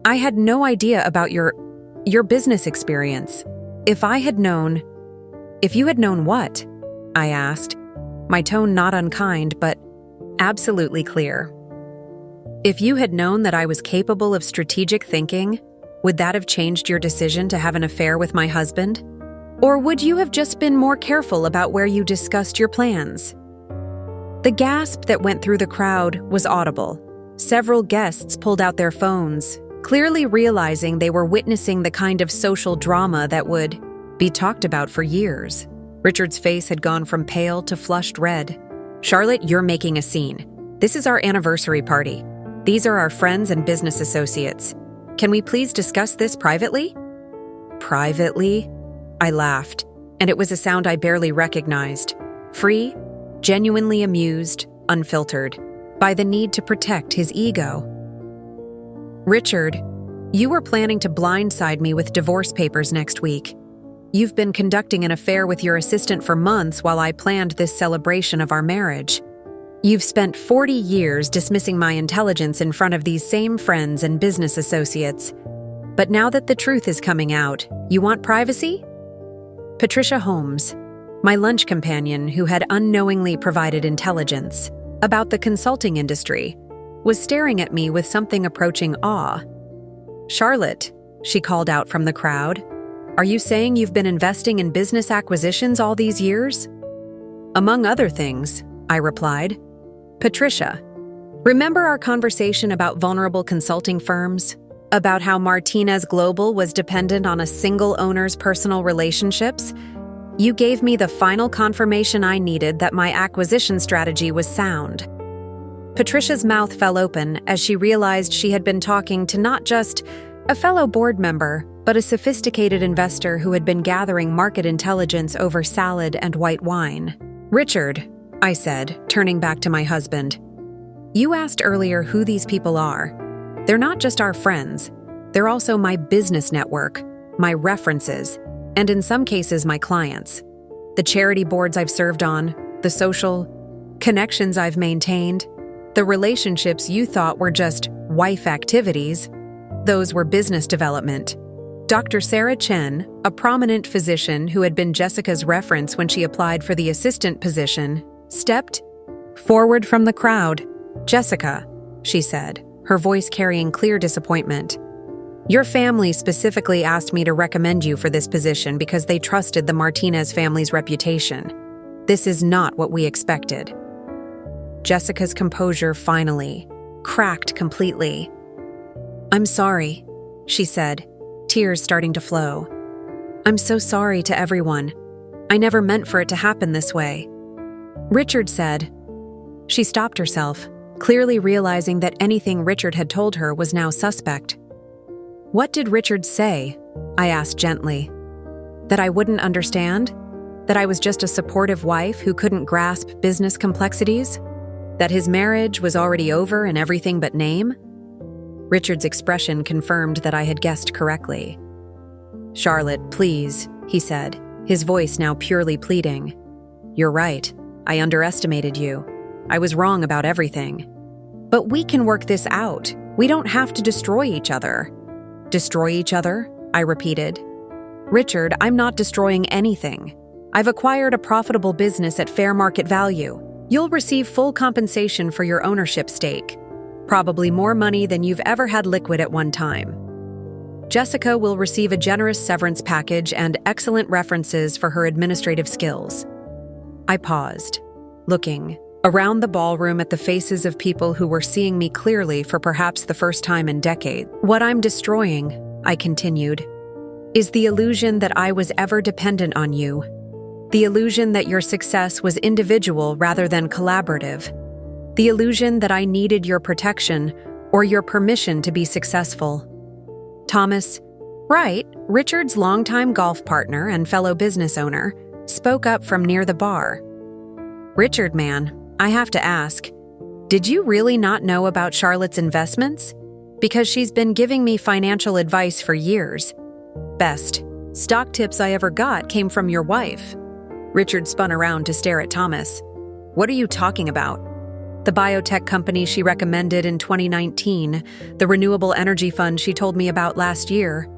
I had no idea about your business experience. If you had known what?" I asked, my tone not unkind, but absolutely clear. "If you had known that I was capable of strategic thinking, would that have changed your decision to have an affair with my husband? Or would you have just been more careful about where you discussed your plans?" The gasp that went through the crowd was audible. Several guests pulled out their phones, clearly realizing they were witnessing the kind of social drama that would be talked about for years. Richard's face had gone from pale to flushed red. "Charlotte, you're making a scene. This is our anniversary party. These are our friends and business associates. Can we please discuss this privately?" "Privately?" I laughed, and it was a sound I barely recognized. Free, genuinely amused, unfiltered, by the need to protect his ego. "Richard, you were planning to blindside me with divorce papers next week. You've been conducting an affair with your assistant for months while I planned this celebration of our marriage. You've spent 40 years dismissing my intelligence in front of these same friends and business associates. But now that the truth is coming out, you want privacy?" Patricia Holmes, my lunch companion who had unknowingly provided intelligence about the consulting industry, was staring at me with something approaching awe. "Charlotte," she called out from the crowd, "are you saying you've been investing in business acquisitions all these years?" "Among other things," I replied. "Patricia, remember our conversation about vulnerable consulting firms? About how Martinez Global was dependent on a single owner's personal relationships? You gave me the final confirmation I needed that my acquisition strategy was sound." Patricia's mouth fell open as she realized she had been talking to not just a fellow board member, but a sophisticated investor who had been gathering market intelligence over salad and white wine. "Richard," I said, turning back to my husband, "you asked earlier who these people are. They're not just our friends. They're also my business network, my references, and in some cases my clients. The charity boards I've served on, the social connections I've maintained, the relationships you thought were just wife activities, those were business development." Dr. Sarah Chen, a prominent physician who had been Jessica's reference when she applied for the assistant position, stepped forward from the crowd. "Jessica," she said, her voice carrying clear disappointment, "your family specifically asked me to recommend you for this position because they trusted the Martinez family's reputation. This is not what we expected." Jessica's composure finally cracked completely. "I'm sorry," she said, tears starting to flow. "I'm so sorry to everyone. I never meant for it to happen this way." Richard said. She stopped herself, clearly realizing that anything Richard had told her was now suspect. "What did Richard say?" I asked gently. "That I wouldn't understand? That I was just a supportive wife who couldn't grasp business complexities? That his marriage was already over in everything but name?" Richard's expression confirmed that I had guessed correctly. "Charlotte, please," he said, his voice now purely pleading. "You're right. I underestimated you. I was wrong about everything. But we can work this out. We don't have to destroy each other." "Destroy each other?" I repeated. "Richard, I'm not destroying anything. I've acquired a profitable business at fair market value. You'll receive full compensation for your ownership stake. Probably more money than you've ever had liquid at one time. Jessica will receive a generous severance package and excellent references for her administrative skills." I paused, looking around the ballroom at the faces of people who were seeing me clearly for perhaps the first time in decades. "What I'm destroying," I continued, "is the illusion that I was ever dependent on you. The illusion that your success was individual rather than collaborative. The illusion that I needed your protection or your permission to be successful." Thomas Wright, Richard's longtime golf partner and fellow business owner, spoke up from near the bar. "Richard, man, I have to ask, did you really not know about Charlotte's investments? Because she's been giving me financial advice for years. Best stock tips I ever got came from your wife." Richard spun around to stare at Thomas. "What are you talking about?" "The biotech company she recommended in 2019, the renewable energy fund she told me about last year.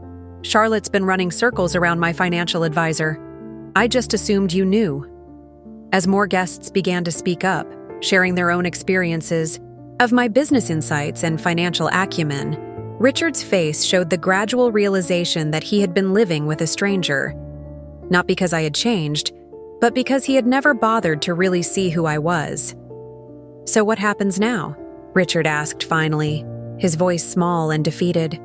Charlotte's been running circles around my financial advisor. I just assumed you knew." As more guests began to speak up, sharing their own experiences of my business insights and financial acumen, Richard's face showed the gradual realization that he had been living with a stranger. Not because I had changed, but because he had never bothered to really see who I was. "So what happens now?" Richard asked finally, his voice small and defeated.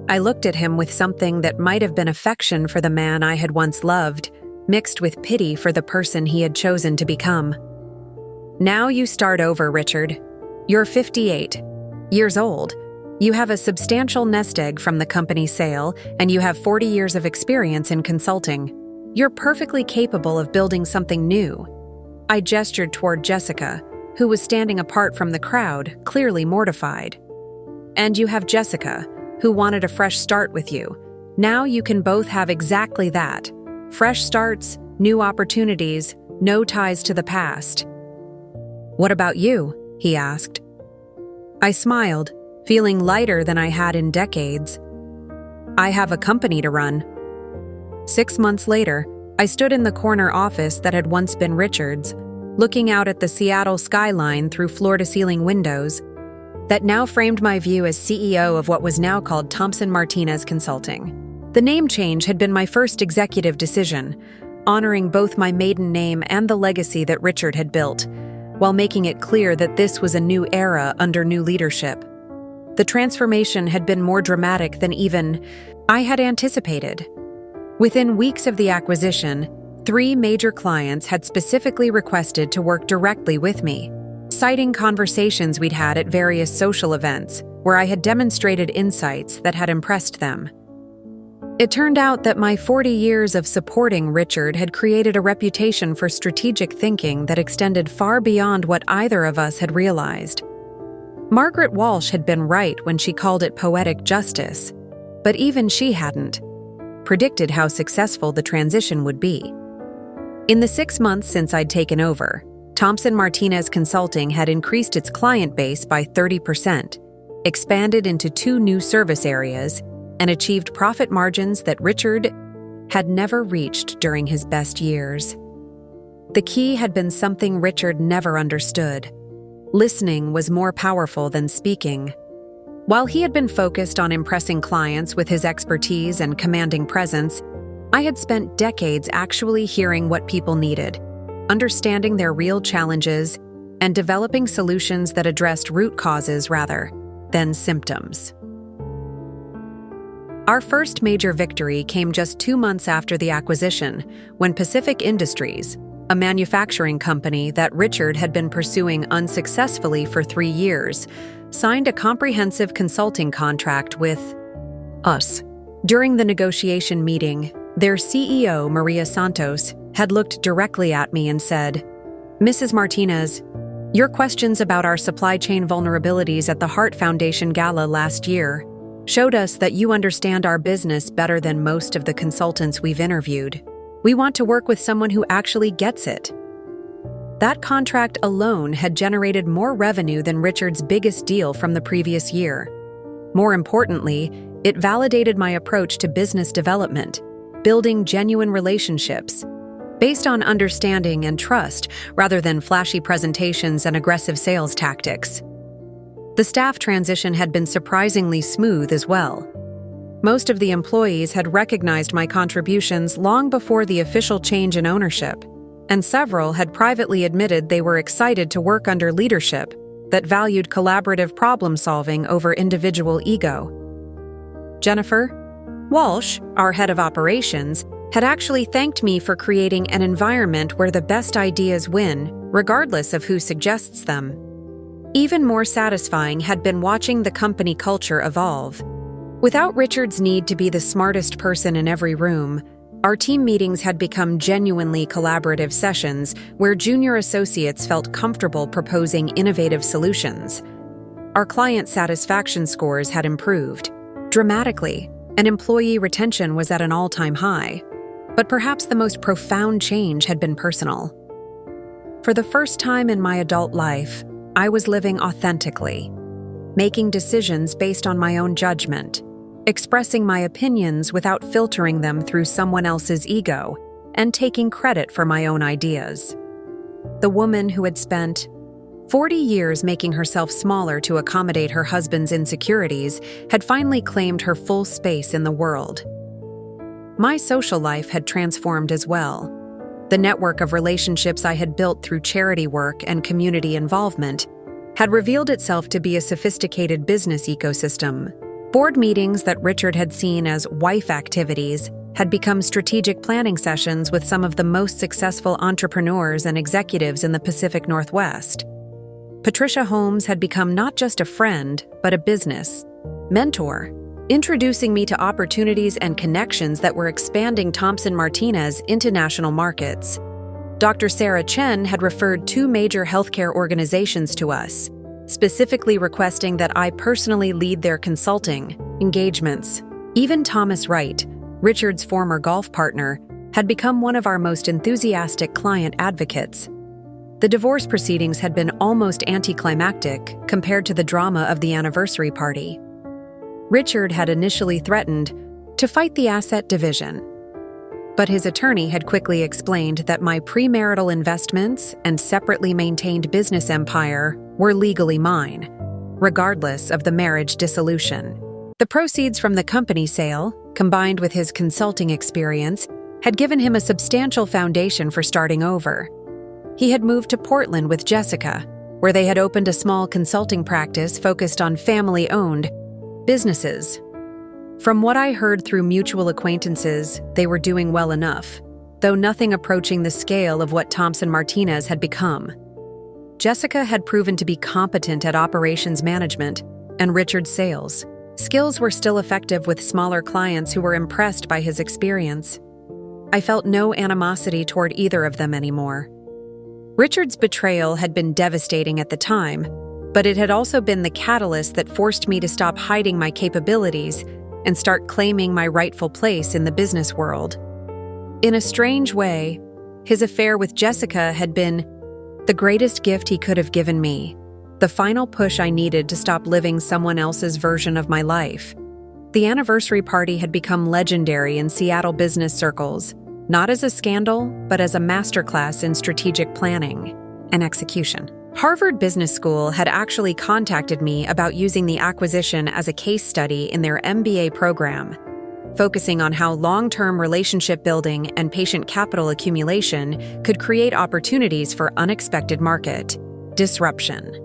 I looked at him with something that might have been affection for the man I had once loved, mixed with pity for the person he had chosen to become. "Now you start over, Richard. You're 58 years old. You have a substantial nest egg from the company sale, and you have 40 years of experience in consulting. You're perfectly capable of building something new." I gestured toward Jessica, who was standing apart from the crowd, clearly mortified. "And you have Jessica, who wanted a fresh start with you. Now you can both have exactly that. Fresh starts, new opportunities, no ties to the past." "What about you?" he asked. I smiled, feeling lighter than I had in decades. "I have a company to run." 6 months later, I stood in the corner office that had once been Richard's, looking out at the Seattle skyline through floor-to-ceiling windows that now framed my view as CEO of what was now called Thompson Martinez Consulting. The name change had been my first executive decision, honoring both my maiden name and the legacy that Richard had built, while making it clear that this was a new era under new leadership. The transformation had been more dramatic than even I had anticipated. Within weeks of the acquisition, 3 major clients had specifically requested to work directly with me, citing conversations we'd had at various social events where I had demonstrated insights that had impressed them. It turned out that my 40 years of supporting Richard had created a reputation for strategic thinking that extended far beyond what either of us had realized. Margaret Walsh had been right when she called it poetic justice, but even she hadn't predicted how successful the transition would be. In the 6 months since I'd taken over, Martinez Consulting had increased its client base by 30%, expanded into 2 new service areas, and achieved profit margins that Richard had never reached during his best years. The key had been something Richard never understood. Listening was more powerful than speaking. While he had been focused on impressing clients with his expertise and commanding presence, I had spent decades actually hearing what people needed, understanding their real challenges, and developing solutions that addressed root causes rather than symptoms. Our first major victory came just 2 months after the acquisition, when Pacific Industries, a manufacturing company that Richard had been pursuing unsuccessfully for 3 years, signed a comprehensive consulting contract with us. During the negotiation meeting, their CEO, Maria Santos, had looked directly at me and said, "Mrs. Martinez, your questions about our supply chain vulnerabilities at the Heart Foundation Gala last year showed us that you understand our business better than most of the consultants we've interviewed. We want to work with someone who actually gets it." That contract alone had generated more revenue than Richard's biggest deal from the previous year. More importantly, it validated my approach to business development, building genuine relationships, based on understanding and trust rather than flashy presentations and aggressive sales tactics. The staff transition had been surprisingly smooth as well. Most of the employees had recognized my contributions long before the official change in ownership, and several had privately admitted they were excited to work under leadership that valued collaborative problem-solving over individual ego. Jennifer Walsh, our head of operations, had actually thanked me for creating an environment where the best ideas win, regardless of who suggests them. Even more satisfying had been watching the company culture evolve. Without Richard's need to be the smartest person in every room, our team meetings had become genuinely collaborative sessions where junior associates felt comfortable proposing innovative solutions. Our client satisfaction scores had improved dramatically, and employee retention was at an all-time high. But perhaps the most profound change had been personal. For the first time in my adult life, I was living authentically, making decisions based on my own judgment, expressing my opinions without filtering them through someone else's ego, and taking credit for my own ideas. The woman who had spent 40 years making herself smaller to accommodate her husband's insecurities had finally claimed her full space in the world. My social life had transformed as well. The network of relationships I had built through charity work and community involvement had revealed itself to be a sophisticated business ecosystem. Board meetings that Richard had seen as wife activities had become strategic planning sessions with some of the most successful entrepreneurs and executives in the Pacific Northwest. Patricia Holmes had become not just a friend, but a business mentor, introducing me to opportunities and connections that were expanding Thompson Martinez into national markets. Dr. Sarah Chen had referred 2 major healthcare organizations to us, specifically requesting that I personally lead their consulting engagements. Even Thomas Wright, Richard's former golf partner, had become one of our most enthusiastic client advocates. The divorce proceedings had been almost anticlimactic compared to the drama of the anniversary party. Richard had initially threatened to fight the asset division, but his attorney had quickly explained that my premarital investments and separately maintained business empire were legally mine, regardless of the marriage dissolution. The proceeds from the company sale, combined with his consulting experience, had given him a substantial foundation for starting over. He had moved to Portland with Jessica, where they had opened a small consulting practice focused on family-owned businesses. From what I heard through mutual acquaintances, they were doing well enough. though nothing approaching the scale of what Thompson Martinez had become. Jessica had proven to be competent at operations management and Richard's sales. Skills were still effective with smaller clients who were impressed by his experience. I felt no animosity toward either of them anymore. Richard's betrayal had been devastating at the time, but it had also been the catalyst that forced me to stop hiding my capabilities and start claiming my rightful place in the business world. In a strange way, his affair with Jessica had been the greatest gift he could have given me, the final push I needed to stop living someone else's version of my life. The anniversary party had become legendary in Seattle business circles, not as a scandal, but as a masterclass in strategic planning and execution. Harvard Business School had actually contacted me about using the acquisition as a case study in their MBA program, focusing on how long-term relationship building and patient capital accumulation could create opportunities for unexpected market disruption.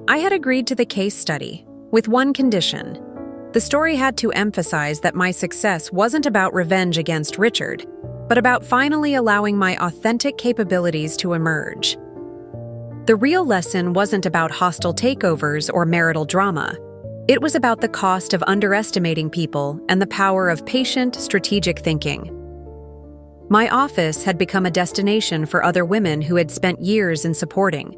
I had agreed to the case study, with one condition. The story had to emphasize that my success wasn't about revenge against Richard, but about finally allowing my authentic capabilities to emerge. The real lesson wasn't about hostile takeovers or marital drama. It was about the cost of underestimating people and the power of patient, strategic thinking. My office had become a destination for other women who had spent years in supporting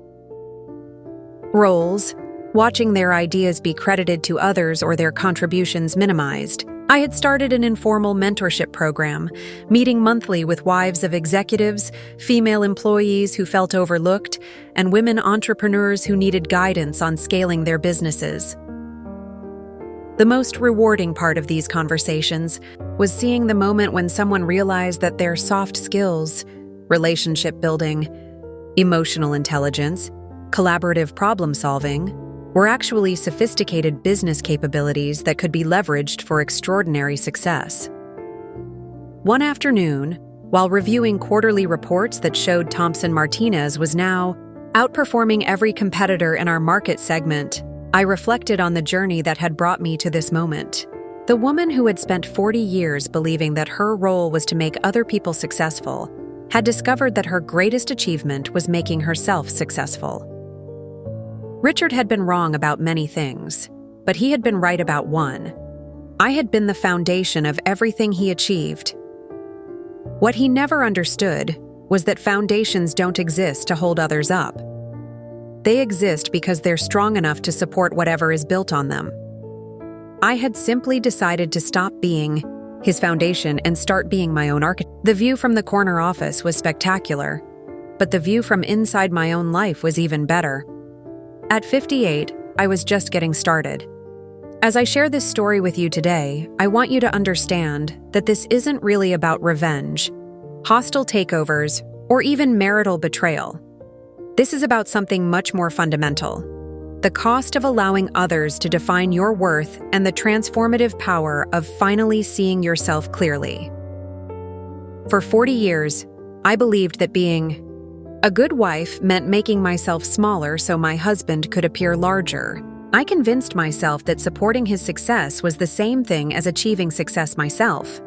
roles, watching their ideas be credited to others or their contributions minimized. I had started an informal mentorship program, meeting monthly with wives of executives, female employees who felt overlooked, and women entrepreneurs who needed guidance on scaling their businesses. The most rewarding part of these conversations was seeing the moment when someone realized that their soft skills, relationship building, emotional intelligence, collaborative problem-solving, were actually sophisticated business capabilities that could be leveraged for extraordinary success. One afternoon, while reviewing quarterly reports that showed Thompson Martinez was now outperforming every competitor in our market segment, I reflected on the journey that had brought me to this moment. The woman who had spent 40 years believing that her role was to make other people successful had discovered that her greatest achievement was making herself successful. Richard had been wrong about many things, but he had been right about one. I had been the foundation of everything he achieved. What he never understood was that foundations don't exist to hold others up. They exist because they're strong enough to support whatever is built on them. I had simply decided to stop being his foundation and start being my own architect. The view from the corner office was spectacular, but the view from inside my own life was even better. At 58, I was just getting started. As I share this story with you today, I want you to understand that this isn't really about revenge, hostile takeovers, or even marital betrayal. This is about something much more fundamental: the cost of allowing others to define your worth and the transformative power of finally seeing yourself clearly. For 40 years, I believed that being a good wife meant making myself smaller so my husband could appear larger. I convinced myself that supporting his success was the same thing as achieving success myself.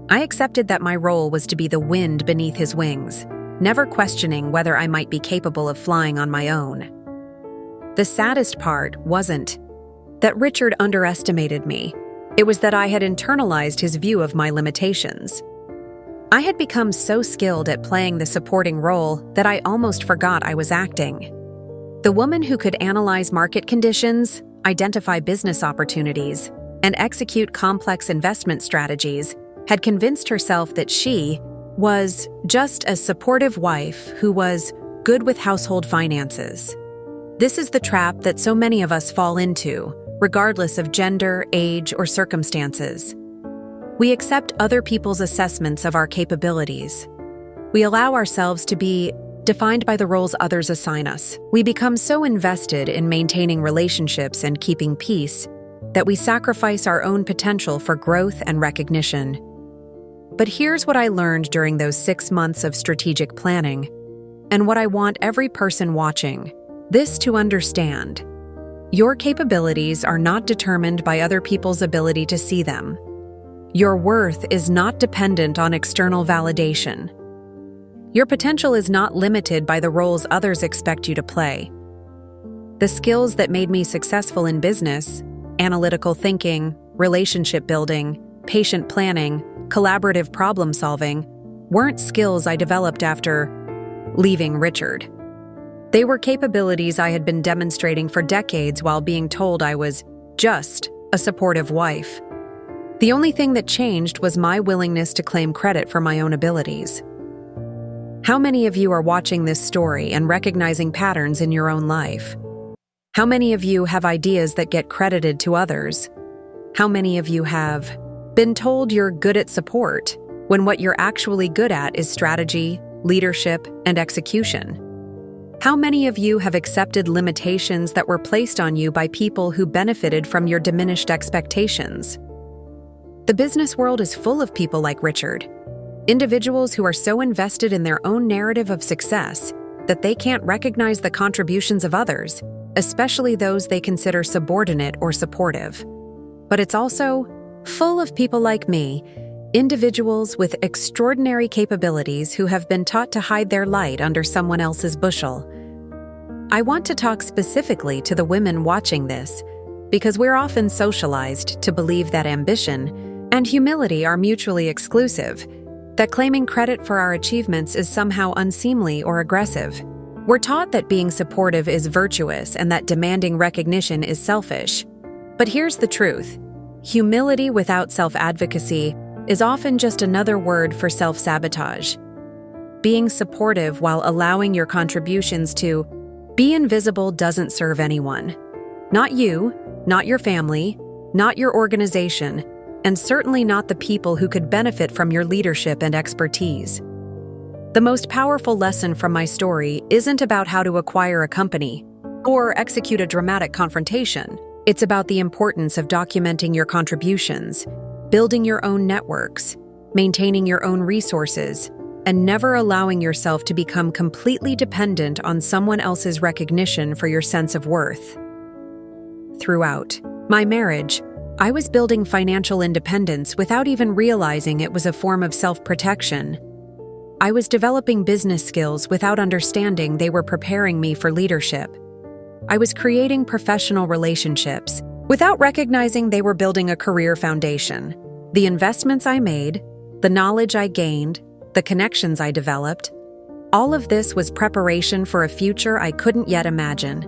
I accepted that my role was to be the wind beneath his wings, never questioning whether I might be capable of flying on my own. The saddest part wasn't that Richard underestimated me. It was that I had internalized his view of my limitations. I had become so skilled at playing the supporting role that I almost forgot I was acting. The woman who could analyze market conditions, identify business opportunities, and execute complex investment strategies had convinced herself that she was just a supportive wife who was good with household finances. This is the trap that so many of us fall into, regardless of gender, age, or circumstances. We accept other people's assessments of our capabilities. We allow ourselves to be defined by the roles others assign us. We become so invested in maintaining relationships and keeping peace that we sacrifice our own potential for growth and recognition. But here's what I learned during those 6 months of strategic planning, and what I want every person watching this to understand. Your capabilities are not determined by other people's ability to see them. Your worth is not dependent on external validation. Your potential is not limited by the roles others expect you to play. The skills that made me successful in business, analytical thinking, relationship building, patient planning, collaborative problem solving, weren't skills I developed after leaving Richard. They were capabilities I had been demonstrating for decades while being told I was just a supportive wife. The only thing that changed was my willingness to claim credit for my own abilities. How many of you are watching this story and recognizing patterns in your own life? How many of you have ideas that get credited to others? How many of you have been told you're good at support when what you're actually good at is strategy, leadership, and execution? How many of you have accepted limitations that were placed on you by people who benefited from your diminished expectations? The business world is full of people like Richard, individuals who are so invested in their own narrative of success that they can't recognize the contributions of others, especially those they consider subordinate or supportive. But it's also full of people like me, individuals with extraordinary capabilities who have been taught to hide their light under someone else's bushel. I want to talk specifically to the women watching this because we're often socialized to believe that ambition and humility are mutually exclusive, that claiming credit for our achievements is somehow unseemly or aggressive. We're taught that being supportive is virtuous and that demanding recognition is selfish. But here's the truth. Humility without self-advocacy is often just another word for self-sabotage. Being supportive while allowing your contributions to be invisible doesn't serve anyone. Not you, not your family, not your organization, and certainly not the people who could benefit from your leadership and expertise. The most powerful lesson from my story isn't about how to acquire a company or execute a dramatic confrontation. It's about the importance of documenting your contributions, building your own networks, maintaining your own resources, and never allowing yourself to become completely dependent on someone else's recognition for your sense of worth. Throughout my marriage, I was building financial independence without even realizing it was a form of self-protection. I was developing business skills without understanding they were preparing me for leadership. I was creating professional relationships without recognizing they were building a career foundation. The investments I made, the knowledge I gained, the connections I developed, all of this was preparation for a future I couldn't yet imagine.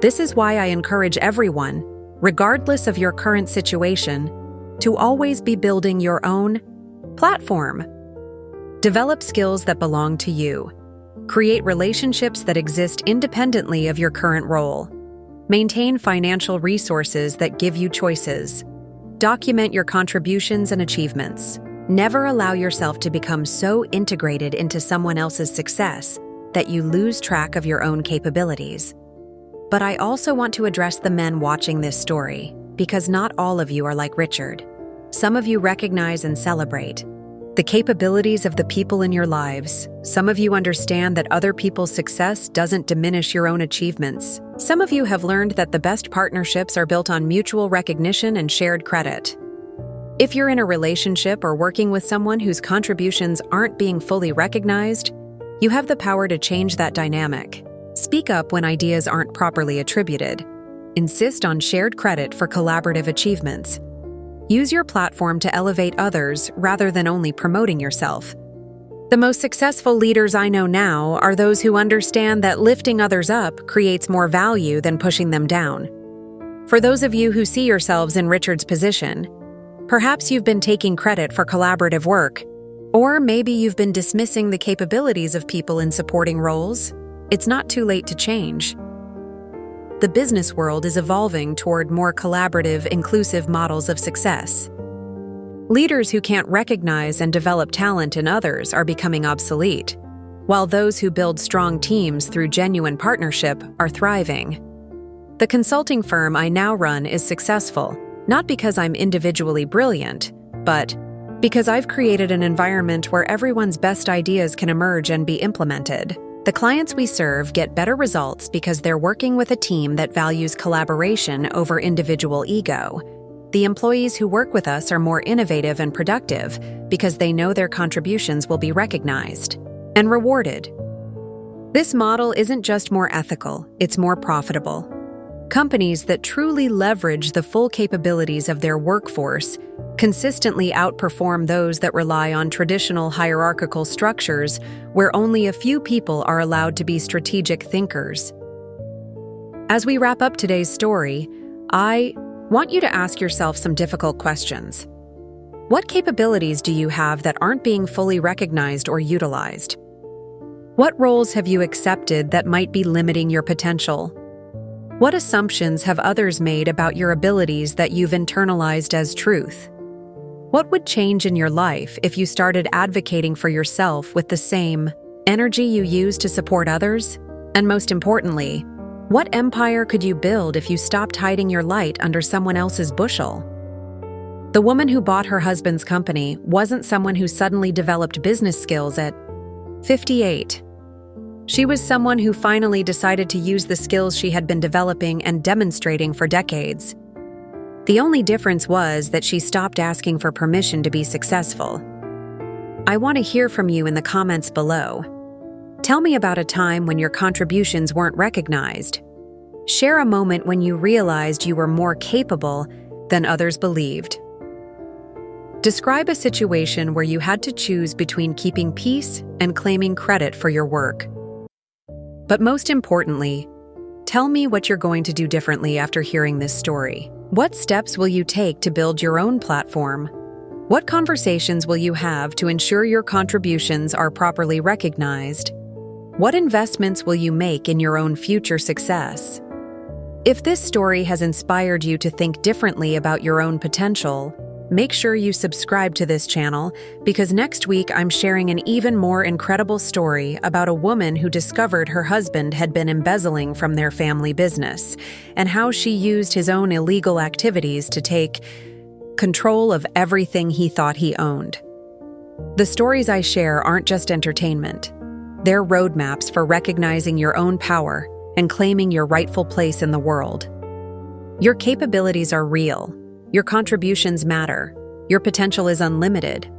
This is why I encourage everyone, regardless of your current situation, to always be building your own platform. Develop skills that belong to you. Create relationships that exist independently of your current role. Maintain financial resources that give you choices. Document your contributions and achievements. Never allow yourself to become so integrated into someone else's success that you lose track of your own capabilities. But I also want to address the men watching this story, because not all of you are like Richard. Some of you recognize and celebrate the capabilities of the people in your lives. Some of you understand that other people's success doesn't diminish your own achievements. Some of you have learned that the best partnerships are built on mutual recognition and shared credit. If you're in a relationship or working with someone whose contributions aren't being fully recognized, you have the power to change that dynamic. Speak up when ideas aren't properly attributed. Insist on shared credit for collaborative achievements. Use your platform to elevate others rather than only promoting yourself. The most successful leaders I know now are those who understand that lifting others up creates more value than pushing them down. For those of you who see yourselves in Richard's position, perhaps you've been taking credit for collaborative work, or maybe you've been dismissing the capabilities of people in supporting roles. It's not too late to change. The business world is evolving toward more collaborative, inclusive models of success. Leaders who can't recognize and develop talent in others are becoming obsolete, while those who build strong teams through genuine partnership are thriving. The consulting firm I now run is successful, not because I'm individually brilliant, but because I've created an environment where everyone's best ideas can emerge and be implemented. The clients we serve get better results because they're working with a team that values collaboration over individual ego. the employees who work with us are more innovative and productive because they know their contributions will be recognized and rewarded. This model isn't just more ethical, it's more profitable. Companies that truly leverage the full capabilities of their workforce consistently outperform those that rely on traditional hierarchical structures where only a few people are allowed to be strategic thinkers. As we wrap up today's story, I want you to ask yourself some difficult questions. What capabilities do you have that aren't being fully recognized or utilized? What roles have you accepted that might be limiting your potential? What assumptions have others made about your abilities that you've internalized as truth? What would change in your life if you started advocating for yourself with the same energy you use to support others? And most importantly, what empire could you build if you stopped hiding your light under someone else's bushel? The woman who bought her husband's company wasn't someone who suddenly developed business skills at 58. She was someone who finally decided to use the skills she had been developing and demonstrating for decades. The only difference was that she stopped asking for permission to be successful. I want to hear from you in the comments below. Tell me about a time when your contributions weren't recognized. Share a moment when you realized you were more capable than others believed. Describe a situation where you had to choose between keeping peace and claiming credit for your work. But most importantly, tell me what you're going to do differently after hearing this story. What steps will you take to build your own platform? What conversations will you have to ensure your contributions are properly recognized? What investments will you make in your own future success? If this story has inspired you to think differently about your own potential, make sure you subscribe to this channel because next week I'm sharing an even more incredible story about a woman who discovered her husband had been embezzling from their family business and how she used his own illegal activities to take control of everything he thought he owned. The stories I share aren't just entertainment. They're roadmaps for recognizing your own power and claiming your rightful place in the world. Your capabilities are real. Your contributions matter. Your potential is unlimited.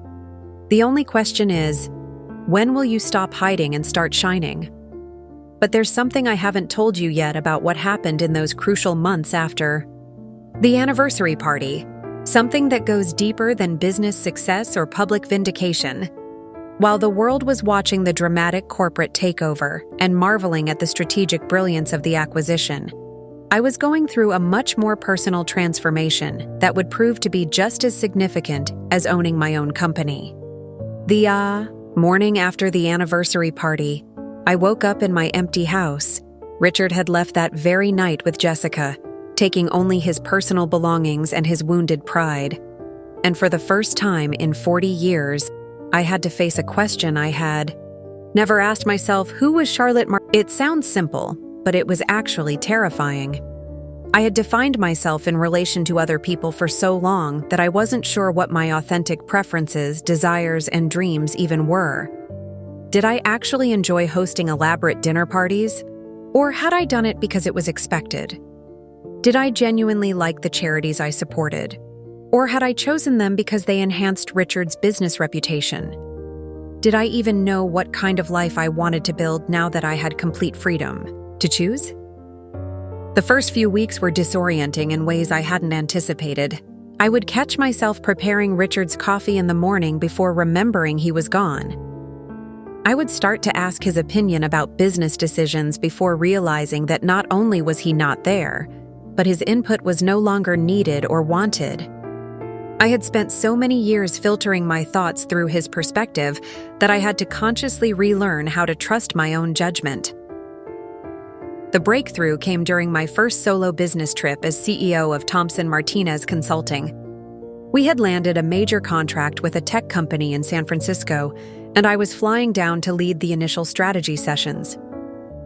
The only question is, when will you stop hiding and start shining? But there's something I haven't told you yet about what happened in those crucial months after the anniversary party, something that goes deeper than business success or public vindication. While the world was watching the dramatic corporate takeover and marveling at the strategic brilliance of the acquisition, I was going through a much more personal transformation that would prove to be just as significant as owning my own company. The morning after the anniversary party, I woke up in my empty house. Richard had left that very night with Jessica, taking only his personal belongings and his wounded pride. And for the first time in 40 years, I had to face a question I had never asked myself: who was Charlotte It sounds simple, but it was actually terrifying. I had defined myself in relation to other people for so long that I wasn't sure what my authentic preferences, desires, and dreams even were. Did I actually enjoy hosting elaborate dinner parties? Or had I done it because it was expected? Did I genuinely like the charities I supported? Or had I chosen them because they enhanced Richard's business reputation? Did I even know what kind of life I wanted to build now that I had complete freedom to choose? The first few weeks were disorienting in ways I hadn't anticipated. I would catch myself preparing Richard's coffee in the morning before remembering he was gone. I would start to ask his opinion about business decisions before realizing that not only was he not there, but his input was no longer needed or wanted. I had spent so many years filtering my thoughts through his perspective that I had to consciously relearn how to trust my own judgment. The breakthrough came during my first solo business trip as CEO of Martinez Consulting. We had landed a major contract with a tech company in San Francisco, and I was flying down to lead the initial strategy sessions.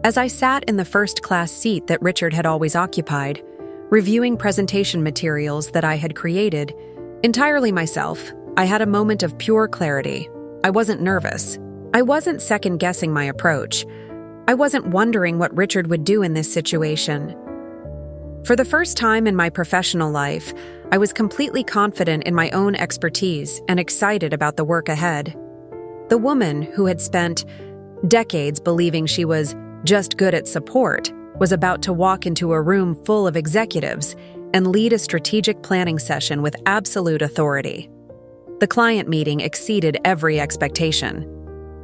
As I sat in the first-class seat that Richard had always occupied, reviewing presentation materials that I had created, entirely myself, I had a moment of pure clarity. I wasn't nervous. I wasn't second-guessing my approach. I wasn't wondering what Richard would do in this situation. For the first time in my professional life, I was completely confident in my own expertise and excited about the work ahead. The woman who had spent decades believing she was just good at support was about to walk into a room full of executives and lead a strategic planning session with absolute authority. The client meeting exceeded every expectation.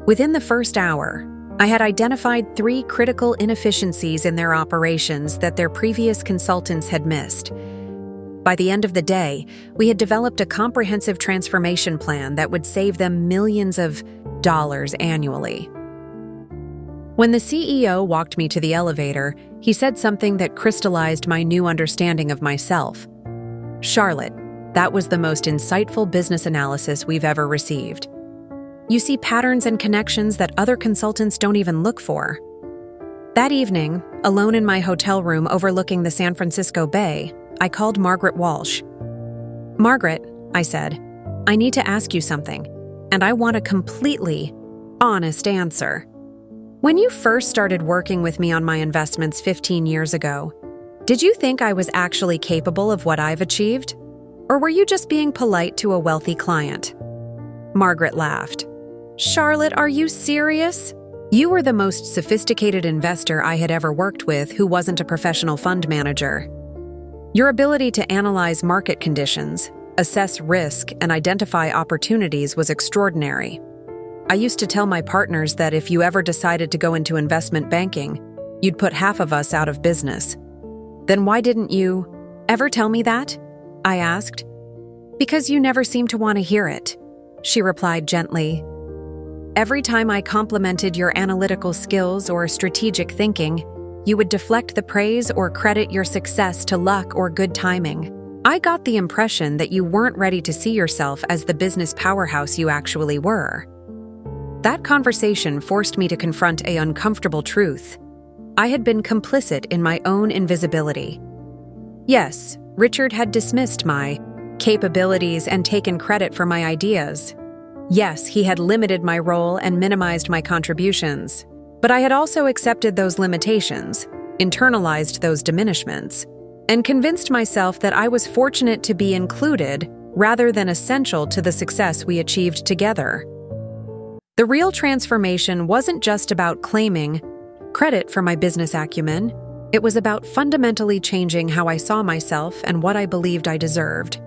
Within the first hour, I had identified 3 critical inefficiencies in their operations that their previous consultants had missed. By the end of the day, we had developed a comprehensive transformation plan that would save them millions of dollars annually. When the CEO walked me to the elevator, he said something that crystallized my new understanding of myself. "Charlotte, that was the most insightful business analysis we've ever received. You see patterns and connections that other consultants don't even look for." That evening, alone in my hotel room overlooking the San Francisco Bay, I called Margaret Walsh. "Margaret," I said, "I need to ask you something, and I want a completely honest answer. When you first started working with me on my investments 15 years ago, did you think I was actually capable of what I've achieved? Or were you just being polite to a wealthy client?" Margaret laughed. "Charlotte, are you serious? You were the most sophisticated investor I had ever worked with who wasn't a professional fund manager. Your ability to analyze market conditions, assess risk, and identify opportunities was extraordinary. I used to tell my partners that if you ever decided to go into investment banking, you'd put half of us out of business. Then why didn't you ever tell me that?" I asked. "Because you never seemed to want to hear it," she replied gently. "Every time I complimented your analytical skills or strategic thinking, you would deflect the praise or credit your success to luck or good timing. I got the impression that you weren't ready to see yourself as the business powerhouse you actually were." That conversation forced me to confront an uncomfortable truth. I had been complicit in my own invisibility. Yes, Richard had dismissed my capabilities and taken credit for my ideas. Yes, he had limited my role and minimized my contributions. But I had also accepted those limitations, internalized those diminishments, and convinced myself that I was fortunate to be included rather than essential to the success we achieved together. The real transformation wasn't just about claiming credit for my business acumen. It was about fundamentally changing how I saw myself and what I believed I deserved.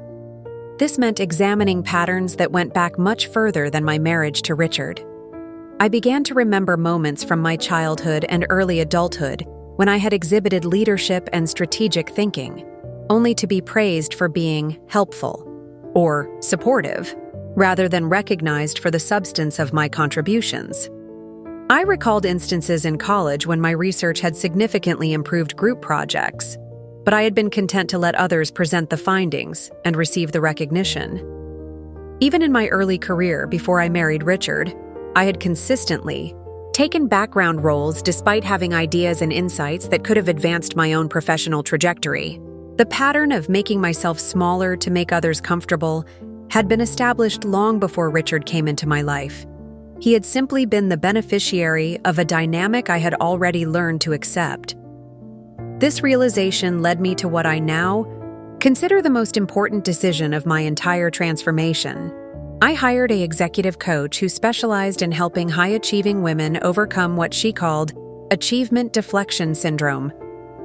This meant examining patterns that went back much further than my marriage to Richard. I began to remember moments from my childhood and early adulthood when I had exhibited leadership and strategic thinking, only to be praised for being helpful or supportive, rather than recognized for the substance of my contributions. I recalled instances in college when my research had significantly improved group projects, but I had been content to let others present the findings and receive the recognition. Even in my early career before I married Richard, I had consistently taken background roles despite having ideas and insights that could have advanced my own professional trajectory. The pattern of making myself smaller to make others comfortable had been established long before Richard came into my life. He had simply been the beneficiary of a dynamic I had already learned to accept. This realization led me to what I now consider the most important decision of my entire transformation. I hired an executive coach who specialized in helping high-achieving women overcome what she called achievement deflection syndrome,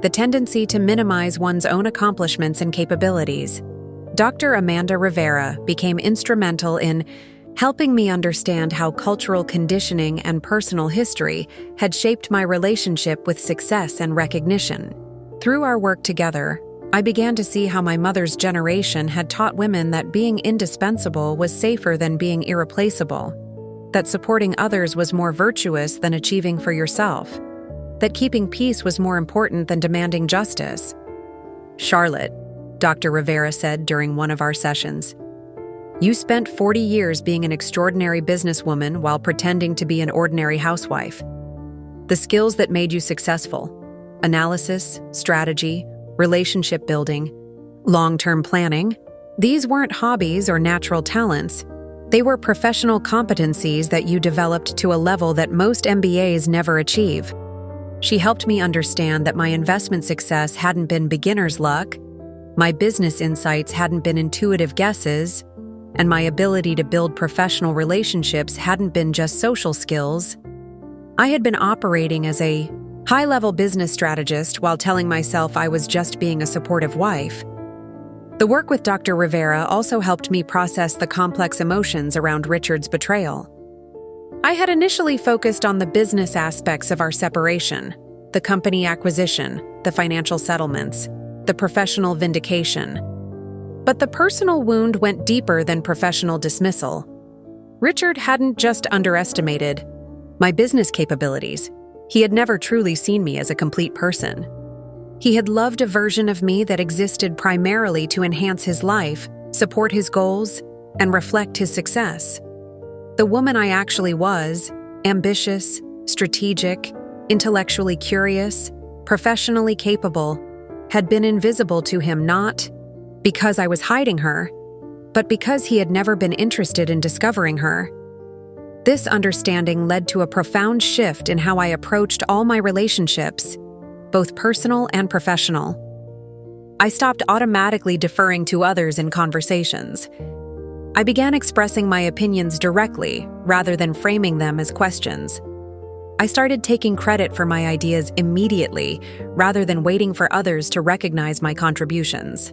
the tendency to minimize one's own accomplishments and capabilities. Dr. Amanda Rivera became instrumental in helping me understand how cultural conditioning and personal history had shaped my relationship with success and recognition. Through our work together, I began to see how my mother's generation had taught women that being indispensable was safer than being irreplaceable, that supporting others was more virtuous than achieving for yourself, that keeping peace was more important than demanding justice. "Charlotte," Dr. Rivera said during one of our sessions, "you spent 40 years being an extraordinary businesswoman while pretending to be an ordinary housewife. The skills that made you successful, analysis, strategy, relationship building, long-term planning, these weren't hobbies or natural talents. They were professional competencies that you developed to a level that most MBAs never achieve." She helped me understand that my investment success hadn't been beginner's luck. My business insights hadn't been intuitive guesses, and my ability to build professional relationships hadn't been just social skills. I had been operating as a high-level business strategist while telling myself I was just being a supportive wife. The work with Dr. Rivera also helped me process the complex emotions around Richard's betrayal. I had initially focused on the business aspects of our separation, the company acquisition, the financial settlements, the professional vindication. But the personal wound went deeper than professional dismissal. Richard hadn't just underestimated my business capabilities. He had never truly seen me as a complete person. He had loved a version of me that existed primarily to enhance his life, support his goals, and reflect his success. The woman I actually was, ambitious, strategic, intellectually curious, professionally capable, had been invisible to him not because I was hiding her, but because he had never been interested in discovering her. This understanding led to a profound shift in how I approached all my relationships, both personal and professional. I stopped automatically deferring to others in conversations. I began expressing my opinions directly rather than framing them as questions. I started taking credit for my ideas immediately rather than waiting for others to recognize my contributions.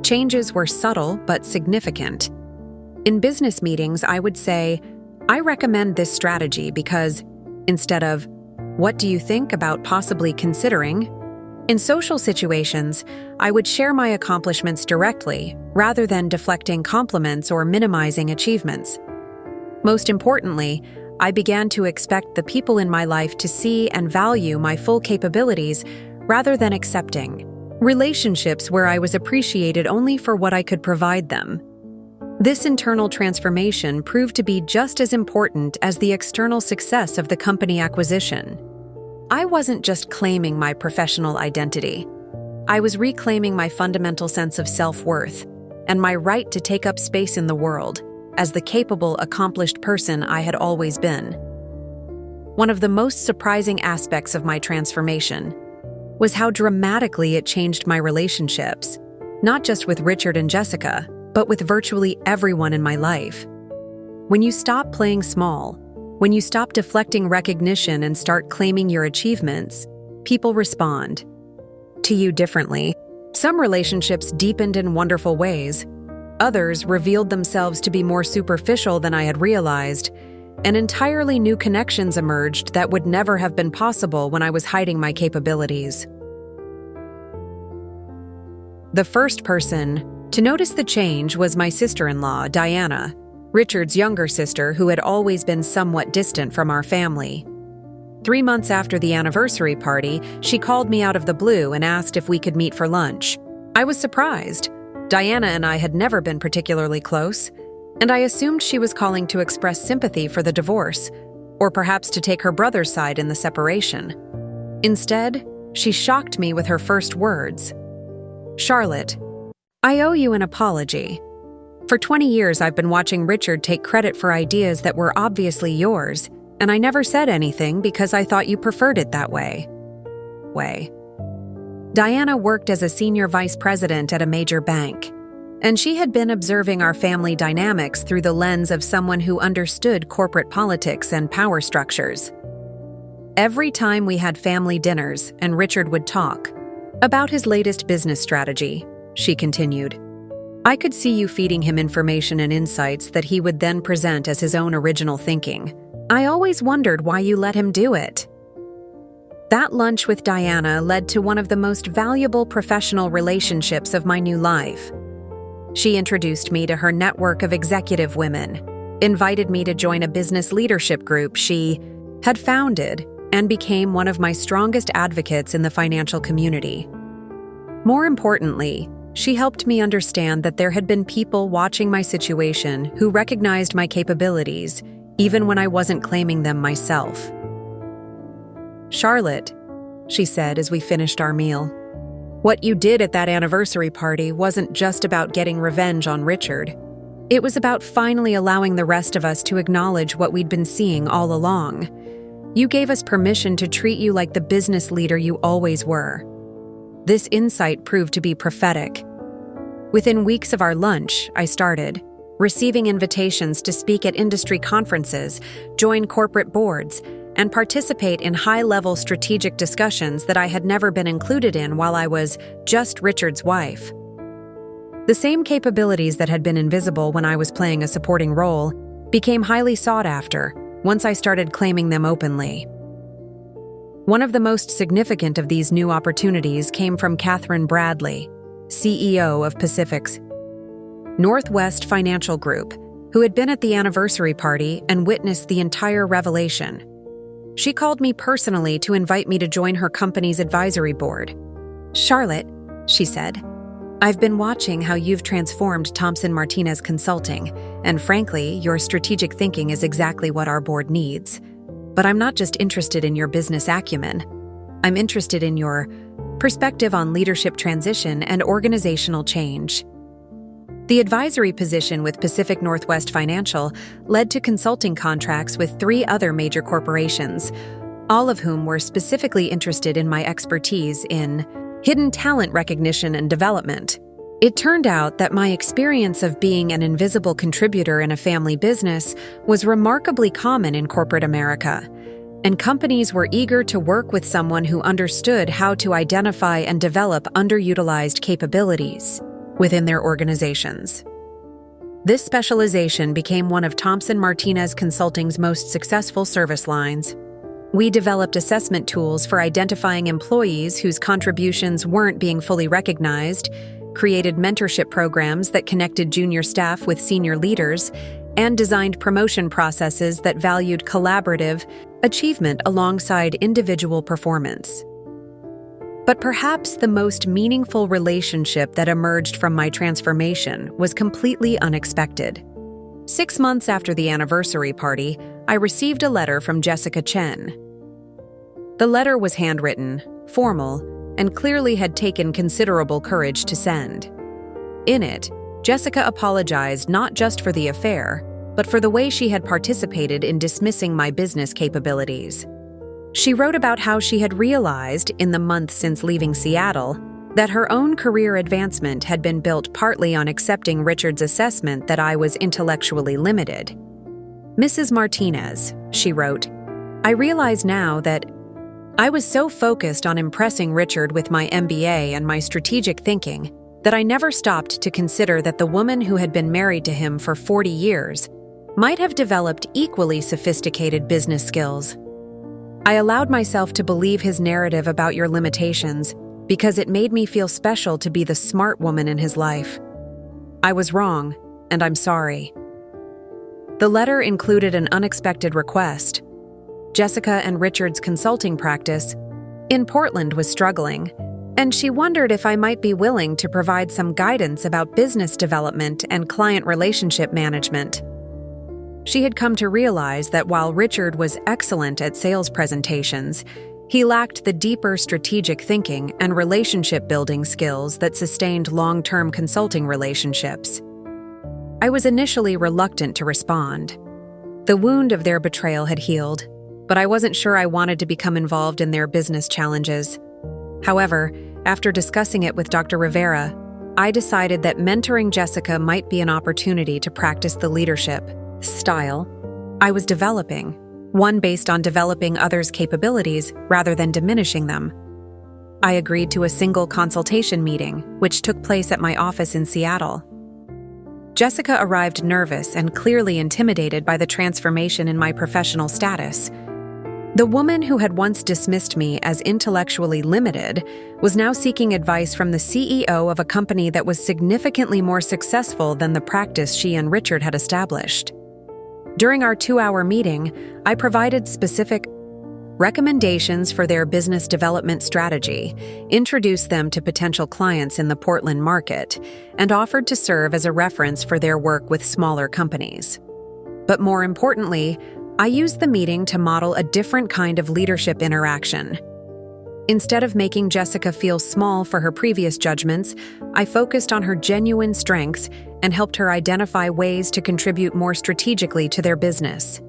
Changes were subtle but significant. In business meetings, I would say, I recommend this strategy because, instead of, what do you think about possibly considering? In social situations, I would share my accomplishments directly rather than deflecting compliments or minimizing achievements. Most importantly, I began to expect the people in my life to see and value my full capabilities rather than accepting relationships where I was appreciated only for what I could provide them. This internal transformation proved to be just as important as the external success of the company acquisition. I wasn't just claiming my professional identity. I was reclaiming my fundamental sense of self-worth and my right to take up space in the world as the capable, accomplished person I had always been. One of the most surprising aspects of my transformation was how dramatically it changed my relationships, not just with Richard and Jessica, but with virtually everyone in my life. When you stop playing small, when you stop deflecting recognition and start claiming your achievements, people respond to you differently. Some relationships deepened in wonderful ways. Others revealed themselves to be more superficial than I had realized, and entirely new connections emerged that would never have been possible when I was hiding my capabilities. The first person to notice the change was my sister-in-law, Diana, Richard's younger sister who had always been somewhat distant from our family. 3 months after the anniversary party, she called me out of the blue and asked if we could meet for lunch. I was surprised. Diana and I had never been particularly close, and I assumed she was calling to express sympathy for the divorce, or perhaps to take her brother's side in the separation. Instead, she shocked me with her first words. "Charlotte, I owe you an apology. For 20 years I've been watching Richard take credit for ideas that were obviously yours, and I never said anything because I thought you preferred it that way." Diana worked as a senior vice president at a major bank, and she had been observing our family dynamics through the lens of someone who understood corporate politics and power structures. Every time we had family dinners and Richard would talk about his latest business strategy, she continued, I could see you feeding him information and insights that he would then present as his own original thinking. I always wondered why you let him do it. That lunch with Diana led to one of the most valuable professional relationships of my new life. She introduced me to her network of executive women, invited me to join a business leadership group she had founded, and became one of my strongest advocates in the financial community. More importantly, she helped me understand that there had been people watching my situation who recognized my capabilities, even when I wasn't claiming them myself. "Charlotte," she said as we finished our meal, "what you did at that anniversary party wasn't just about getting revenge on Richard. It was about finally allowing the rest of us to acknowledge what we'd been seeing all along. You gave us permission to treat you like the business leader you always were." This insight proved to be prophetic. Within weeks of our lunch, I started receiving invitations to speak at industry conferences, join corporate boards, and participate in high-level strategic discussions that I had never been included in while I was just Richard's wife. The same capabilities that had been invisible when I was playing a supporting role became highly sought after once I started claiming them openly. One of the most significant of these new opportunities came from Catherine Bradley, CEO of Pacific's Northwest Financial Group, who had been at the anniversary party and witnessed the entire revelation. She called me personally to invite me to join her company's advisory board. "Charlotte," she said, "I've been watching how you've transformed Thompson Martinez Consulting, and frankly, your strategic thinking is exactly what our board needs. But I'm not just interested in your business acumen. I'm interested in your perspective on leadership transition and organizational change." The advisory position with Pacific Northwest Financial led to consulting contracts with 3 other major corporations, all of whom were specifically interested in my expertise in hidden talent recognition and development. It turned out that my experience of being an invisible contributor in a family business was remarkably common in corporate America, and companies were eager to work with someone who understood how to identify and develop underutilized capabilities within their organizations. This specialization became one of Thompson Martinez Consulting's most successful service lines. We developed assessment tools for identifying employees whose contributions weren't being fully recognized, created mentorship programs that connected junior staff with senior leaders, and designed promotion processes that valued collaborative achievement alongside individual performance. But perhaps the most meaningful relationship that emerged from my transformation was completely unexpected. 6 months after the anniversary party, I received a letter from Jessica Chen. The letter was handwritten, formal, and clearly had taken considerable courage to send. In it, Jessica apologized not just for the affair, but for the way she had participated in dismissing my business capabilities. She wrote about how she had realized, in the months since leaving Seattle, that her own career advancement had been built partly on accepting Richard's assessment that I was intellectually limited. "Mrs. Martinez," she wrote, "I realize now that I was so focused on impressing Richard with my MBA and my strategic thinking that I never stopped to consider that the woman who had been married to him for 40 years might have developed equally sophisticated business skills. I allowed myself to believe his narrative about your limitations because it made me feel special to be the smart woman in his life. I was wrong, and I'm sorry." The letter included an unexpected request. Jessica and Richard's consulting practice in Portland was struggling, and she wondered if I might be willing to provide some guidance about business development and client relationship management. She had come to realize that while Richard was excellent at sales presentations, he lacked the deeper strategic thinking and relationship-building skills that sustained long-term consulting relationships. I was initially reluctant to respond. The wound of their betrayal had healed, but I wasn't sure I wanted to become involved in their business challenges. However, after discussing it with Dr. Rivera, I decided that mentoring Jessica might be an opportunity to practice the leadership style I was developing, one based on developing others' capabilities rather than diminishing them. I agreed to a single consultation meeting, which took place at my office in Seattle. Jessica arrived nervous and clearly intimidated by the transformation in my professional status. The woman who had once dismissed me as intellectually limited was now seeking advice from the CEO of a company that was significantly more successful than the practice she and Richard had established. During our 2-hour meeting, I provided specific recommendations for their business development strategy, introduced them to potential clients in the Portland market, and offered to serve as a reference for their work with smaller companies. But more importantly, I used the meeting to model a different kind of leadership interaction. Instead of making Jessica feel small for her previous judgments, I focused on her genuine strengths and helped her identify ways to contribute more strategically to their business.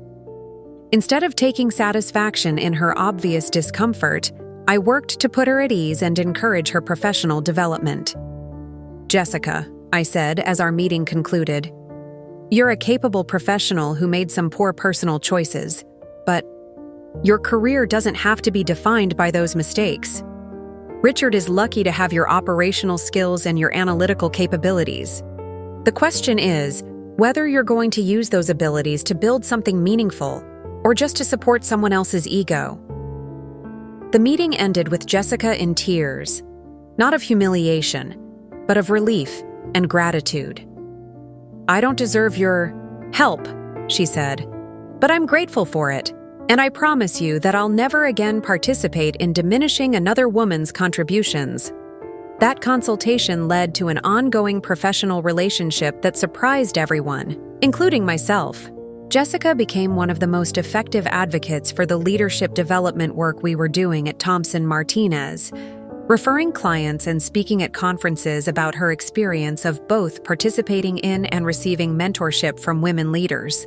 Instead of taking satisfaction in her obvious discomfort, I worked to put her at ease and encourage her professional development. "Jessica," I said as our meeting concluded, "you're a capable professional who made some poor personal choices, but your career doesn't have to be defined by those mistakes. Richard is lucky to have your operational skills and your analytical capabilities. The question is whether you're going to use those abilities to build something meaningful or just to support someone else's ego." The meeting ended with Jessica in tears, not of humiliation, but of relief and gratitude. "I don't deserve your help," she said, "but I'm grateful for it, and I promise you that I'll never again participate in diminishing another woman's contributions." That consultation led to an ongoing professional relationship that surprised everyone, including myself. Jessica became one of the most effective advocates for the leadership development work we were doing at Thomson Martinez, referring clients and speaking at conferences about her experience of both participating in and receiving mentorship from women leaders.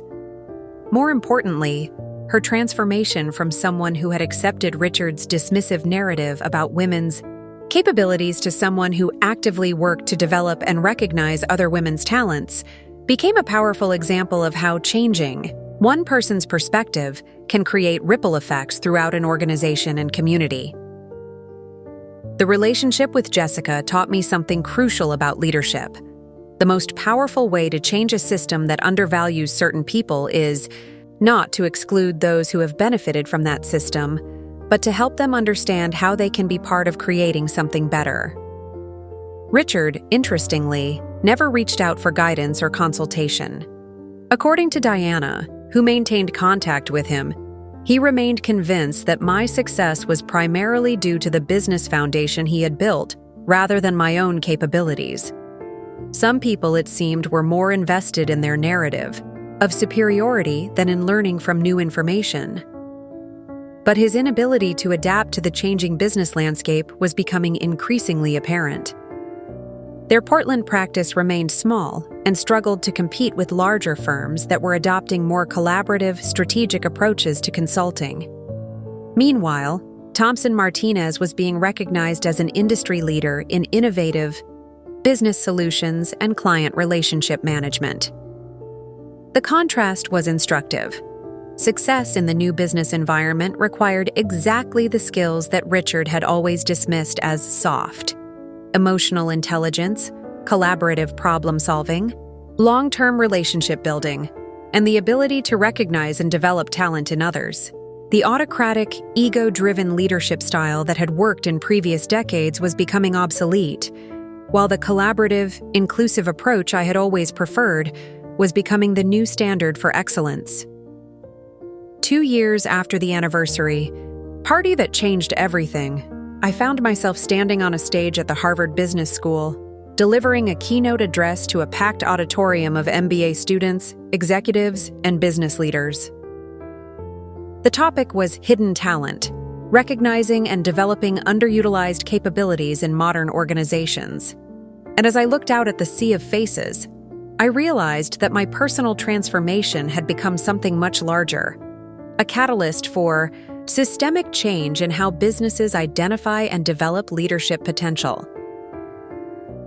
More importantly, her transformation from someone who had accepted Richard's dismissive narrative about women's capabilities to someone who actively worked to develop and recognize other women's talents became a powerful example of how changing one person's perspective can create ripple effects throughout an organization and community. The relationship with Jessica taught me something crucial about leadership. The most powerful way to change a system that undervalues certain people is not to exclude those who have benefited from that system, but to help them understand how they can be part of creating something better. Richard, interestingly, never reached out for guidance or consultation. According to Diana, who maintained contact with him, he remained convinced that my success was primarily due to the business foundation he had built, rather than my own capabilities. Some people, it seemed, were more invested in their narrative of superiority than in learning from new information. But his inability to adapt to the changing business landscape was becoming increasingly apparent. Their Portland practice remained small and struggled to compete with larger firms that were adopting more collaborative, strategic approaches to consulting. Meanwhile, Thomson Martinez was being recognized as an industry leader in innovative business solutions and client relationship management. The contrast was instructive. Success in the new business environment required exactly the skills that Richard had always dismissed as soft: emotional intelligence, collaborative problem-solving, long-term relationship building, and the ability to recognize and develop talent in others. The autocratic, ego-driven leadership style that had worked in previous decades was becoming obsolete, while the collaborative, inclusive approach I had always preferred was becoming the new standard for excellence. 2 years after the anniversary, party that changed everything, I found myself standing on a stage at the Harvard Business School, delivering a keynote address to a packed auditorium of MBA students, executives, and business leaders. The topic was hidden talent, recognizing and developing underutilized capabilities in modern organizations. And as I looked out at the sea of faces, I realized that my personal transformation had become something much larger, a catalyst for systemic change in how businesses identify and develop leadership potential.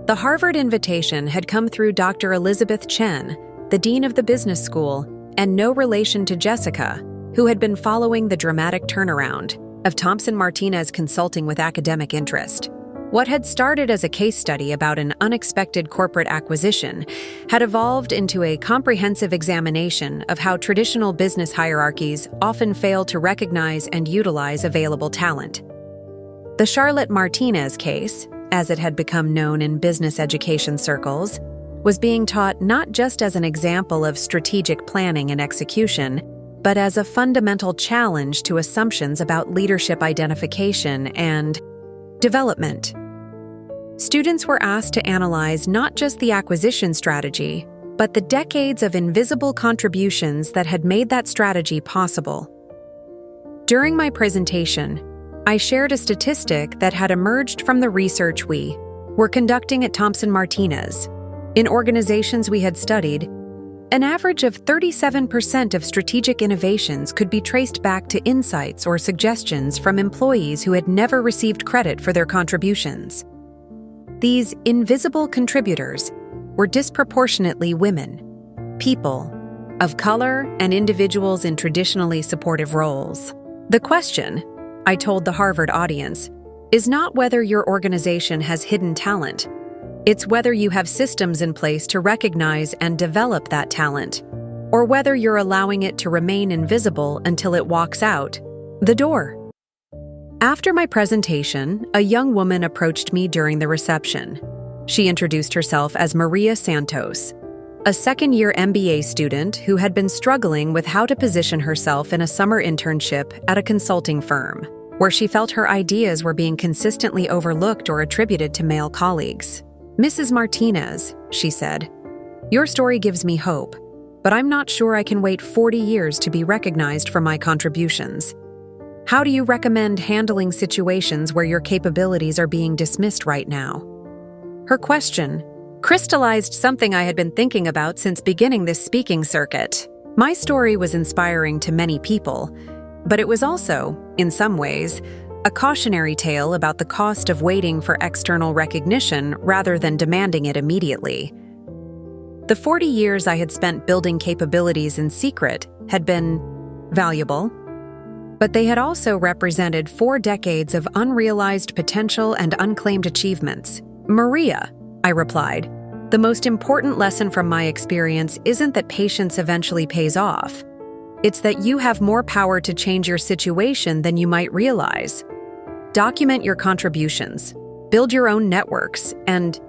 The Harvard invitation had come through Dr. Elizabeth Chen, the dean of the business school, and no relation to Jessica, who had been following the dramatic turnaround of Thomson Martinez Consulting with academic interest. What had started as a case study about an unexpected corporate acquisition had evolved into a comprehensive examination of how traditional business hierarchies often fail to recognize and utilize available talent. The Charlotte Martinez case, as it had become known in business education circles, was being taught not just as an example of strategic planning and execution, but as a fundamental challenge to assumptions about leadership identification and development. Students were asked to analyze not just the acquisition strategy, but the decades of invisible contributions that had made that strategy possible. During my presentation, I shared a statistic that had emerged from the research we were conducting at Thomson Martinez. In organizations we had studied, An average of 37% of strategic innovations could be traced back to insights or suggestions from employees who had never received credit for their contributions. These invisible contributors were disproportionately women, people of color, and individuals in traditionally supportive roles. The question, I told the Harvard audience, is not whether your organization has hidden talent. It's whether you have systems in place to recognize and develop that talent, or whether you're allowing it to remain invisible until it walks out the door. After my presentation, a young woman approached me during the reception. She introduced herself as Maria Santos, a second-year MBA student who had been struggling with how to position herself in a summer internship at a consulting firm, where she felt her ideas were being consistently overlooked or attributed to male colleagues. "Mrs. Martinez," she said, "your story gives me hope, but I'm not sure I can wait 40 years to be recognized for my contributions. How do you recommend handling situations where your capabilities are being dismissed right now?" Her question crystallized something I had been thinking about since beginning this speaking circuit. My story was inspiring to many people, but it was also, in some ways, a cautionary tale about the cost of waiting for external recognition rather than demanding it immediately. The 40 years I had spent building capabilities in secret had been valuable, but they had also represented 4 decades of unrealized potential and unclaimed achievements. "Maria," I replied, "the most important lesson from my experience isn't that patience eventually pays off. It's that you have more power to change your situation than you might realize. Document your contributions, build your own networks, and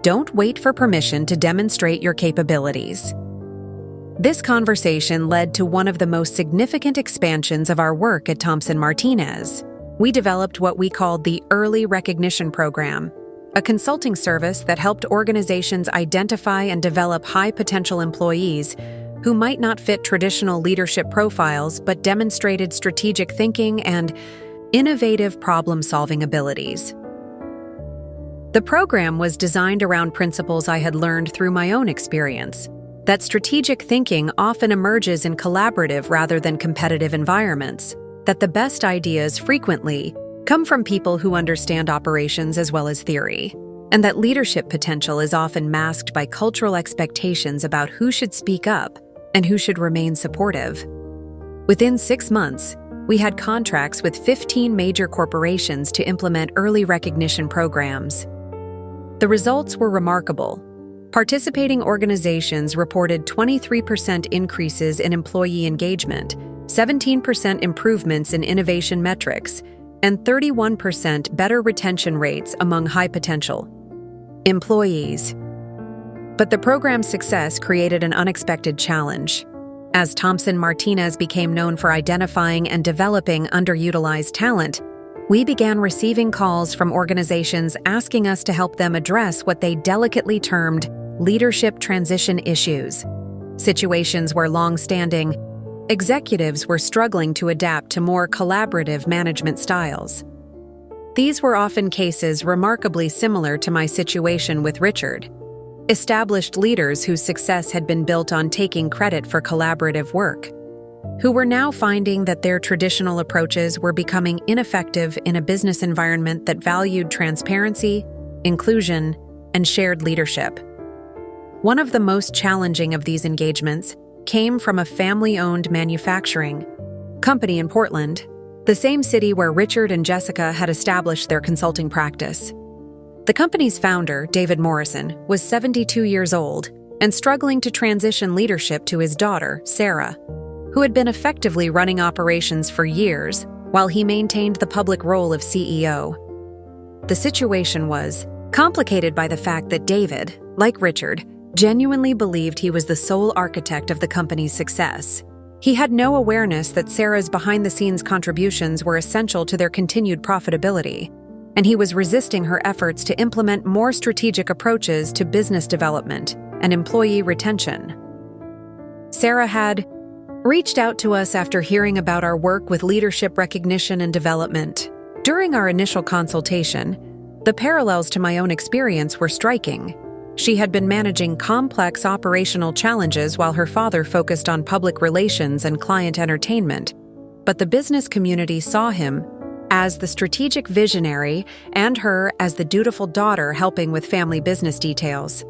don't wait for permission to demonstrate your capabilities." This conversation led to one of the most significant expansions of our work at Thomson Martinez. We developed what we called the Early Recognition Program, a consulting service that helped organizations identify and develop high-potential employees who might not fit traditional leadership profiles but demonstrated strategic thinking and innovative problem-solving abilities. The program was designed around principles I had learned through my own experience, that strategic thinking often emerges in collaborative rather than competitive environments, that the best ideas frequently come from people who understand operations as well as theory, and that leadership potential is often masked by cultural expectations about who should speak up and who should remain supportive. Within 6 months, we had contracts with 15 major corporations to implement early recognition programs. The results were remarkable. Participating organizations reported 23% increases in employee engagement, 17% improvements in innovation metrics, and 31% better retention rates among high-potential employees. But the program's success created an unexpected challenge. As Thomson Martinez became known for identifying and developing underutilized talent, we began receiving calls from organizations asking us to help them address what they delicately termed leadership transition issues, situations where long-standing executives were struggling to adapt to more collaborative management styles. These were often cases remarkably similar to my situation with Richard, established leaders whose success had been built on taking credit for collaborative work, who were now finding that their traditional approaches were becoming ineffective in a business environment that valued transparency, inclusion, and shared leadership. One of the most challenging of these engagements came from a family-owned manufacturing company in Portland, the same city where Richard and Jessica had established their consulting practice. The company's founder, David Morrison, was 72 years old and struggling to transition leadership to his daughter, Sarah, who had been effectively running operations for years while he maintained the public role of CEO. The situation was complicated by the fact that David, like Richard, genuinely believed he was the sole architect of the company's success. He had no awareness that Sarah's behind-the-scenes contributions were essential to their continued profitability, and he was resisting her efforts to implement more strategic approaches to business development and employee retention. Sarah had reached out to us after hearing about our work with leadership recognition and development. During our initial consultation, the parallels to my own experience were striking. She had been managing complex operational challenges while her father focused on public relations and client entertainment, but the business community saw him as the strategic visionary and her as the dutiful daughter helping with family business details.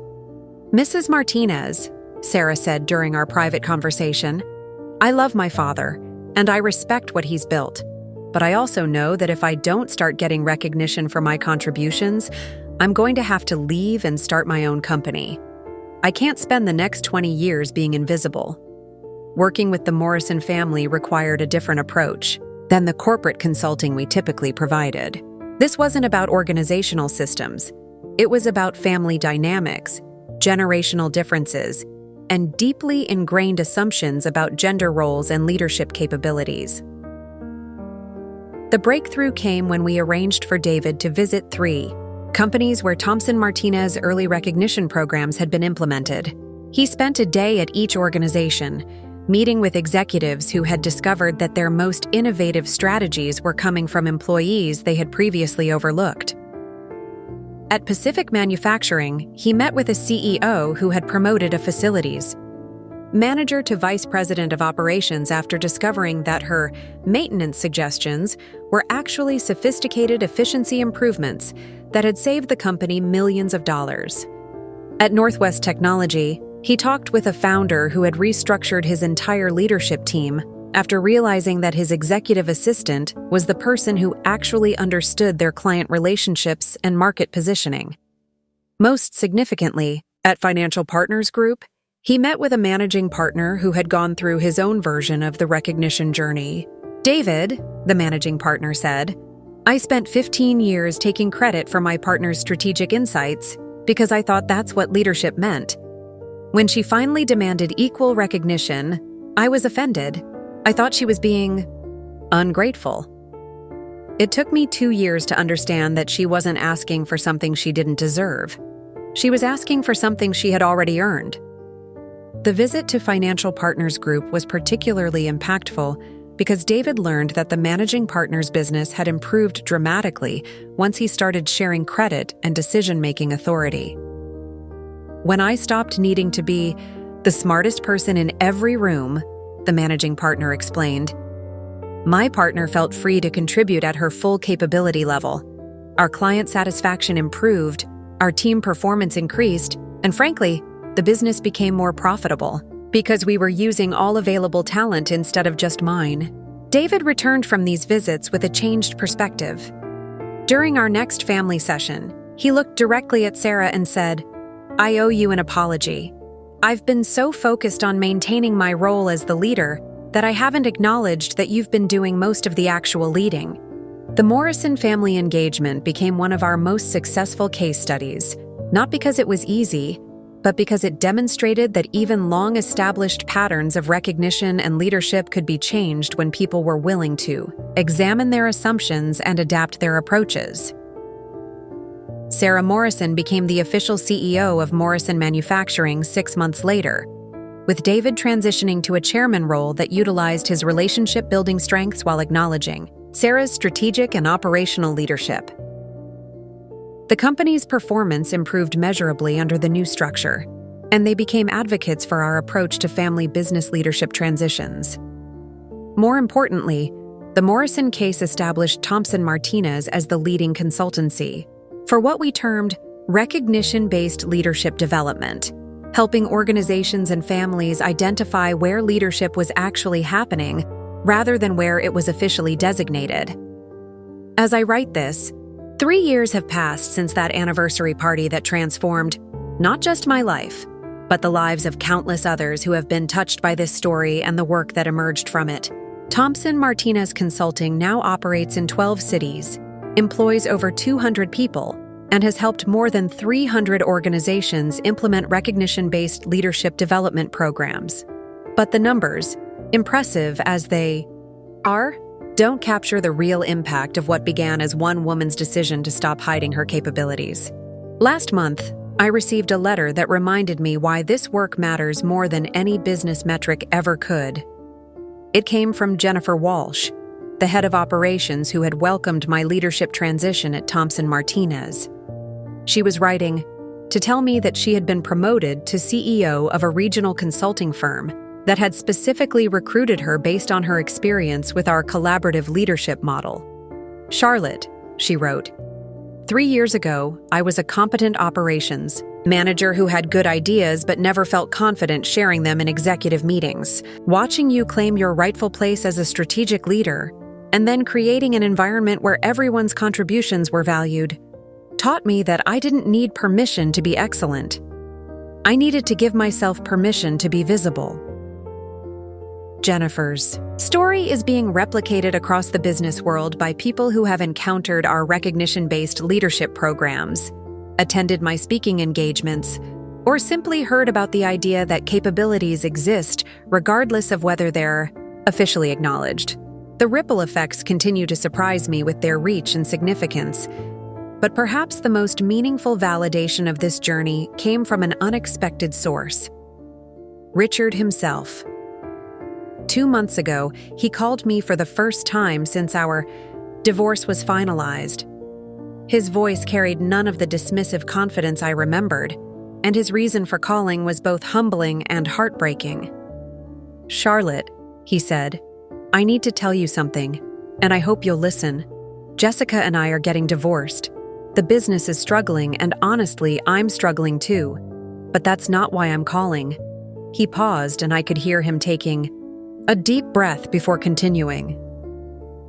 "Mrs. Martinez," Sarah said during our private conversation, "I love my father, and I respect what he's built. But I also know that if I don't start getting recognition for my contributions, I'm going to have to leave and start my own company. I can't spend the next 20 years being invisible." Working with the Morrison family required a different approach than the corporate consulting we typically provided. This wasn't about organizational systems. It was about family dynamics, generational differences, and deeply ingrained assumptions about gender roles and leadership capabilities. The breakthrough came when we arranged for David to visit 3 companies where Thompson Martinez early recognition programs had been implemented. He spent a day at each organization, meeting with executives who had discovered that their most innovative strategies were coming from employees they had previously overlooked. At Pacific Manufacturing, he met with a CEO who had promoted a facilities manager to vice president of operations after discovering that her maintenance suggestions were actually sophisticated efficiency improvements that had saved the company millions of dollars. At Northwest Technology, he talked with a founder who had restructured his entire leadership team after realizing that his executive assistant was the person who actually understood their client relationships and market positioning. Most significantly, at Financial Partners Group, he met with a managing partner who had gone through his own version of the recognition journey. "David," the managing partner said, "I spent 15 years taking credit for my partner's strategic insights because I thought that's what leadership meant. When she finally demanded equal recognition, I was offended. I thought she was being ungrateful. It took me 2 years to understand that she wasn't asking for something she didn't deserve. She was asking for something she had already earned." The visit to Financial Partners Group was particularly impactful because David learned that the managing partner's business had improved dramatically once he started sharing credit and decision-making authority. "When I stopped needing to be the smartest person in every room," the managing partner explained, "my partner felt free to contribute at her full capability level. Our client satisfaction improved, our team performance increased, and frankly, the business became more profitable because we were using all available talent instead of just mine." David returned from these visits with a changed perspective. During our next family session, he looked directly at Sarah and said, "I owe you an apology. I've been so focused on maintaining my role as the leader that I haven't acknowledged that you've been doing most of the actual leading." The Morrison family engagement became one of our most successful case studies, not because it was easy, but because it demonstrated that even long-established patterns of recognition and leadership could be changed when people were willing to examine their assumptions and adapt their approaches. Sarah Morrison became the official CEO of Morrison Manufacturing 6 months later, with David transitioning to a chairman role that utilized his relationship-building strengths while acknowledging Sarah's strategic and operational leadership. The company's performance improved measurably under the new structure, and they became advocates for our approach to family business leadership transitions. More importantly, the Morrison case established Thompson Martinez as the leading consultancy for what we termed recognition-based leadership development, helping organizations and families identify where leadership was actually happening rather than where it was officially designated. As I write this, 3 years have passed since that anniversary party that transformed not just my life, but the lives of countless others who have been touched by this story and the work that emerged from it. Thompson Martinez Consulting now operates in 12 cities, employs over 200 people, and has helped more than 300 organizations implement recognition-based leadership development programs. But the numbers, impressive as they are, don't capture the real impact of what began as one woman's decision to stop hiding her capabilities. Last month, I received a letter that reminded me why this work matters more than any business metric ever could. It came from Jennifer Walsh, the head of operations who had welcomed my leadership transition at Thompson Martinez. She was writing, to tell me that she had been promoted to CEO of a regional consulting firm that had specifically recruited her based on her experience with our collaborative leadership model. "Charlotte," she wrote, "3 years ago, I was a competent operations manager who had good ideas but never felt confident sharing them in executive meetings. Watching you claim your rightful place as a strategic leader and then creating an environment where everyone's contributions were valued taught me that I didn't need permission to be excellent. I needed to give myself permission to be visible." Jennifer's story is being replicated across the business world by people who have encountered our recognition-based leadership programs, attended my speaking engagements, or simply heard about the idea that capabilities exist regardless of whether they're officially acknowledged. The ripple effects continue to surprise me with their reach and significance, but perhaps the most meaningful validation of this journey came from an unexpected source. Richard himself. 2 months ago, he called me for the first time since our divorce was finalized. His voice carried none of the dismissive confidence I remembered, and his reason for calling was both humbling and heartbreaking. "Charlotte," he said, "I need to tell you something, and I hope you'll listen. Jessica and I are getting divorced. The business is struggling, and honestly, I'm struggling too. But that's not why I'm calling." He paused, and I could hear him taking a deep breath before continuing.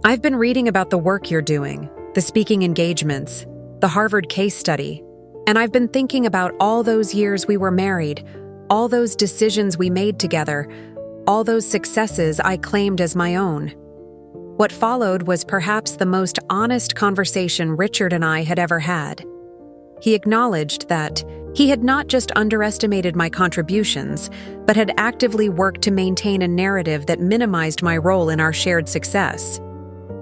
"I've been reading about the work you're doing, the speaking engagements, the Harvard case study, and I've been thinking about all those years we were married, all those decisions we made together, all those successes I claimed as my own." What followed was perhaps the most honest conversation Richard and I had ever had. He acknowledged that he had not just underestimated my contributions, but had actively worked to maintain a narrative that minimized my role in our shared success.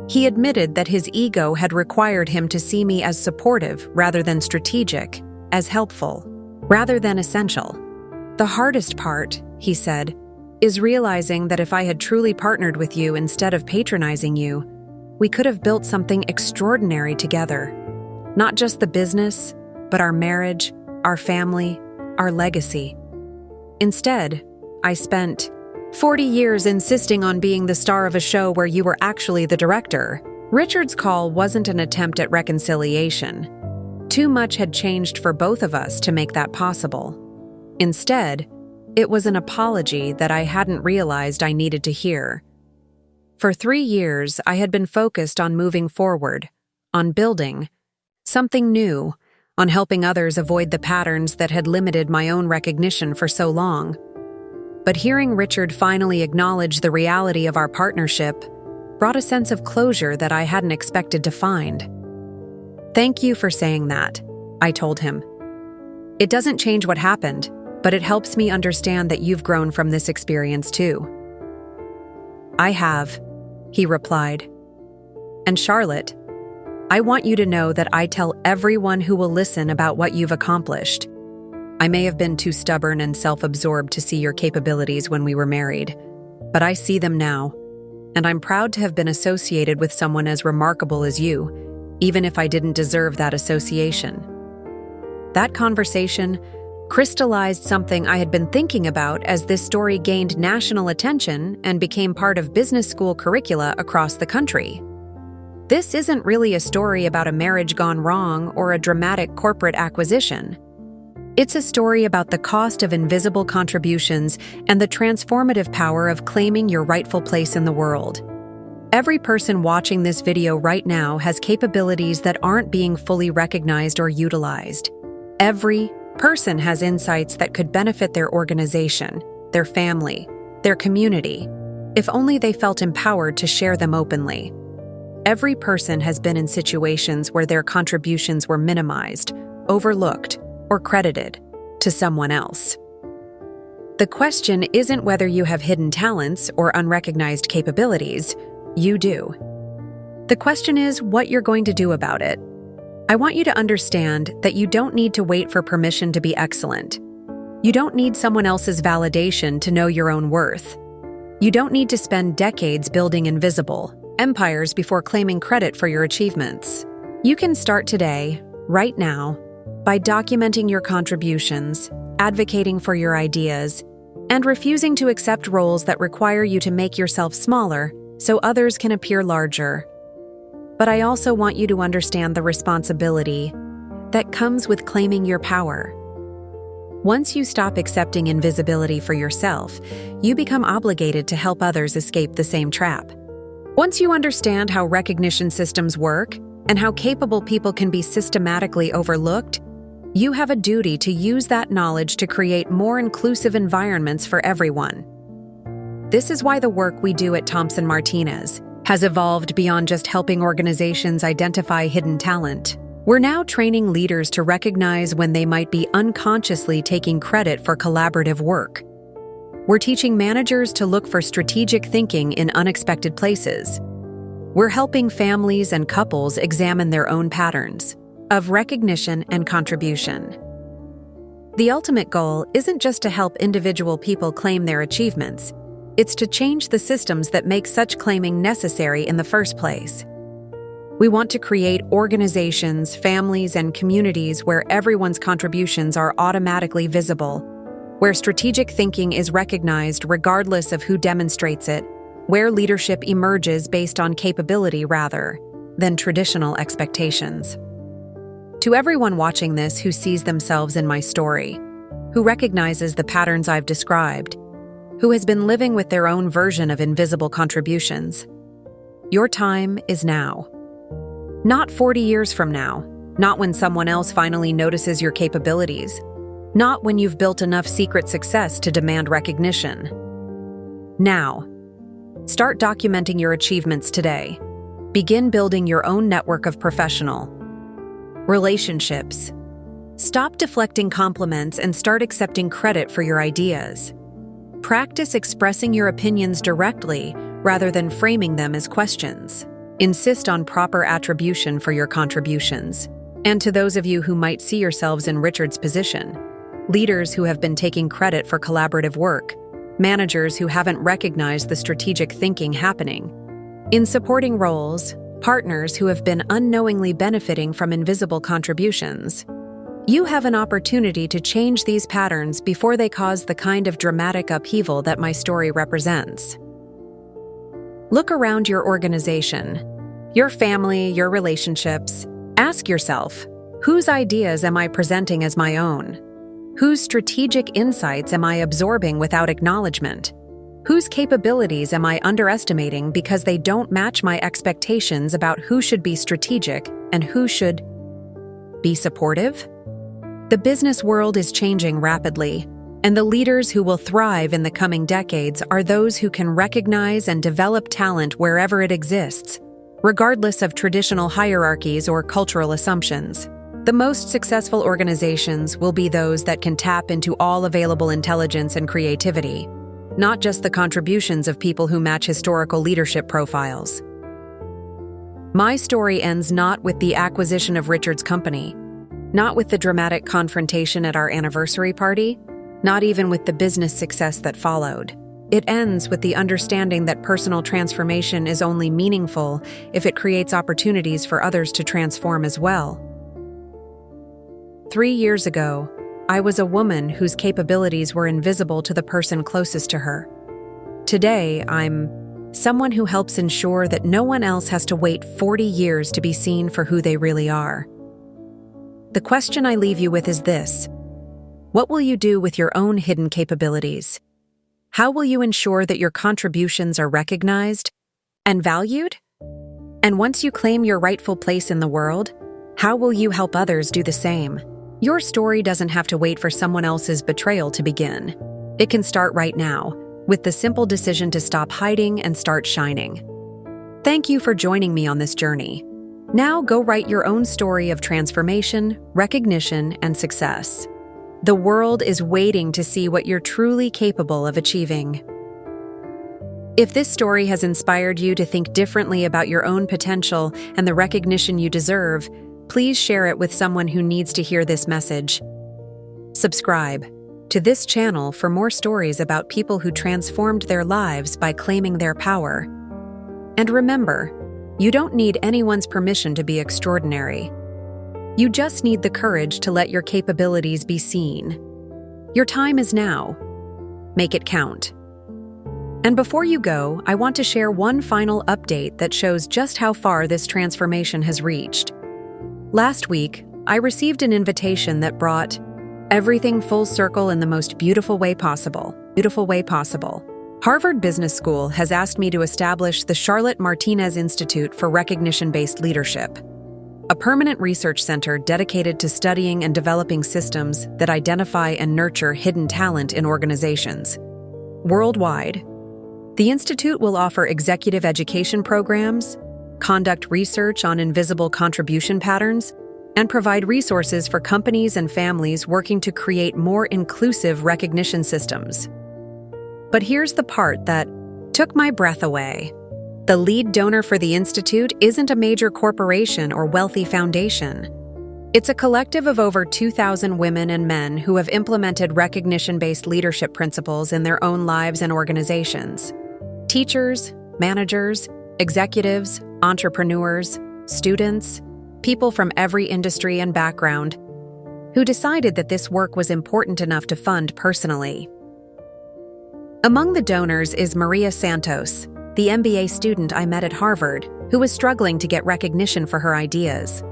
He admitted that his ego had required him to see me as supportive rather than strategic, as helpful, rather than essential. "The hardest part," he said, "is realizing that if I had truly partnered with you instead of patronizing you, we could have built something extraordinary together. Not just the business, but our marriage, our family, our legacy. Instead, I spent 40 years insisting on being the star of a show where you were actually the director." Richard's call wasn't an attempt at reconciliation. Too much had changed for both of us to make that possible. Instead, it was an apology that I hadn't realized I needed to hear. For 3 years, I had been focused on moving forward, on building something new, on helping others avoid the patterns that had limited my own recognition for so long. But hearing Richard finally acknowledge the reality of our partnership brought a sense of closure that I hadn't expected to find. "Thank you for saying that," I told him. "It doesn't change what happened, but it helps me understand that you've grown from this experience too." "I have," he replied. "And Charlotte, I want you to know that I tell everyone who will listen about what you've accomplished. I may have been too stubborn and self-absorbed to see your capabilities when we were married, but I see them now, and I'm proud to have been associated with someone as remarkable as you, even if I didn't deserve that association." That conversation crystallized something I had been thinking about as this story gained national attention and became part of business school curricula across the country. This isn't really a story about a marriage gone wrong or a dramatic corporate acquisition. It's a story about the cost of invisible contributions and the transformative power of claiming your rightful place in the world. Every person watching this video right now has capabilities that aren't being fully recognized or utilized. Every person has insights that could benefit their organization, their family, their community, if only they felt empowered to share them openly. Every person has been in situations where their contributions were minimized, overlooked, or credited to someone else. The question isn't whether you have hidden talents or unrecognized capabilities. You do. The question is what you're going to do about it. I want you to understand that you don't need to wait for permission to be excellent. You don't need someone else's validation to know your own worth. You don't need to spend decades building invisible empires before claiming credit for your achievements. You can start today, right now, by documenting your contributions, advocating for your ideas, and refusing to accept roles that require you to make yourself smaller so others can appear larger. But I also want you to understand the responsibility that comes with claiming your power. Once you stop accepting invisibility for yourself, you become obligated to help others escape the same trap. Once you understand how recognition systems work and how capable people can be systematically overlooked, you have a duty to use that knowledge to create more inclusive environments for everyone. This is why the work we do at Thompson Martinez has evolved beyond just helping organizations identify hidden talent. We're now training leaders to recognize when they might be unconsciously taking credit for collaborative work. We're teaching managers to look for strategic thinking in unexpected places. We're helping families and couples examine their own patterns of recognition and contribution. The ultimate goal isn't just to help individual people claim their achievements, it's to change the systems that make such claiming necessary in the first place. We want to create organizations, families, and communities where everyone's contributions are automatically visible, where strategic thinking is recognized regardless of who demonstrates it, where leadership emerges based on capability rather than traditional expectations. To everyone watching this who sees themselves in my story, who recognizes the patterns I've described, who has been living with their own version of invisible contributions, your time is now. Not 40 years from now, not when someone else finally notices your capabilities, not when you've built enough secret success to demand recognition. Now, start documenting your achievements today. Begin building your own network of professional relationships. Stop deflecting compliments and start accepting credit for your ideas. Practice expressing your opinions directly rather than framing them as questions. Insist on proper attribution for your contributions. And to those of you who might see yourselves in Richard's position, leaders who have been taking credit for collaborative work, managers who haven't recognized the strategic thinking happening, in supporting roles, partners who have been unknowingly benefiting from invisible contributions, you have an opportunity to change these patterns before they cause the kind of dramatic upheaval that my story represents. Look around your organization, your family, your relationships. Ask yourself, whose ideas am I presenting as my own? Whose strategic insights am I absorbing without acknowledgement? Whose capabilities am I underestimating because they don't match my expectations about who should be strategic and who should be supportive? The business world is changing rapidly, and the leaders who will thrive in the coming decades are those who can recognize and develop talent wherever it exists, regardless of traditional hierarchies or cultural assumptions. The most successful organizations will be those that can tap into all available intelligence and creativity, not just the contributions of people who match historical leadership profiles. My story ends not with the acquisition of Richard's company, not with the dramatic confrontation at our anniversary party, not even with the business success that followed. It ends with the understanding that personal transformation is only meaningful if it creates opportunities for others to transform as well. 3 years ago, I was a woman whose capabilities were invisible to the person closest to her. Today, I'm someone who helps ensure that no one else has to wait 40 years to be seen for who they really are. The question I leave you with is this: what will you do with your own hidden capabilities? How will you ensure that your contributions are recognized and valued? And once you claim your rightful place in the world, how will you help others do the same? Your story doesn't have to wait for someone else's betrayal to begin. It can start right now, with the simple decision to stop hiding and start shining. Thank you for joining me on this journey. Now go write your own story of transformation, recognition, and success. The world is waiting to see what you're truly capable of achieving. If this story has inspired you to think differently about your own potential and the recognition you deserve, please share it with someone who needs to hear this message. Subscribe to this channel for more stories about people who transformed their lives by claiming their power. And remember, you don't need anyone's permission to be extraordinary. You just need the courage to let your capabilities be seen. Your time is now. Make it count. And before you go, I want to share one final update that shows just how far this transformation has reached. Last week, I received an invitation that brought everything full circle in the most beautiful way possible. Harvard Business School has asked me to establish the Charlotte Martinez Institute for Recognition-Based Leadership, a permanent research center dedicated to studying and developing systems that identify and nurture hidden talent in organizations. Worldwide, the Institute will offer executive education programs, conduct research on invisible contribution patterns, and provide resources for companies and families working to create more inclusive recognition systems. But here's the part that took my breath away. The lead donor for the Institute isn't a major corporation or wealthy foundation. It's a collective of over 2,000 women and men who have implemented recognition-based leadership principles in their own lives and organizations. Teachers, managers, executives, entrepreneurs, students, people from every industry and background, who decided that this work was important enough to fund personally. Among the donors is Maria Santos, the MBA student I met at Harvard, who was struggling to get recognition for her ideas.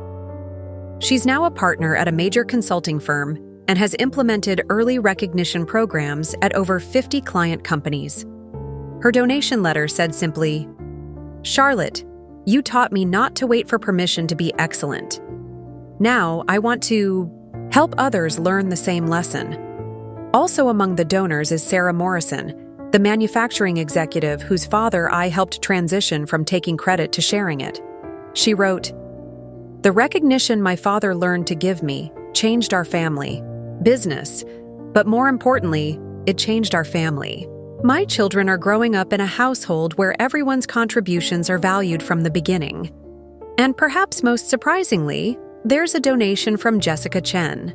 She's now a partner at a major consulting firm and has implemented early recognition programs at over 50 client companies. Her donation letter said simply, "Charlotte, you taught me not to wait for permission to be excellent. Now I want to help others learn the same lesson." Also among the donors is Sarah Morrison, the manufacturing executive whose father I helped transition from taking credit to sharing it. She wrote, "The recognition my father learned to give me changed our family, business, but more importantly, it changed our family. My children are growing up in a household where everyone's contributions are valued from the beginning." And perhaps most surprisingly, there's a donation from Jessica Chen.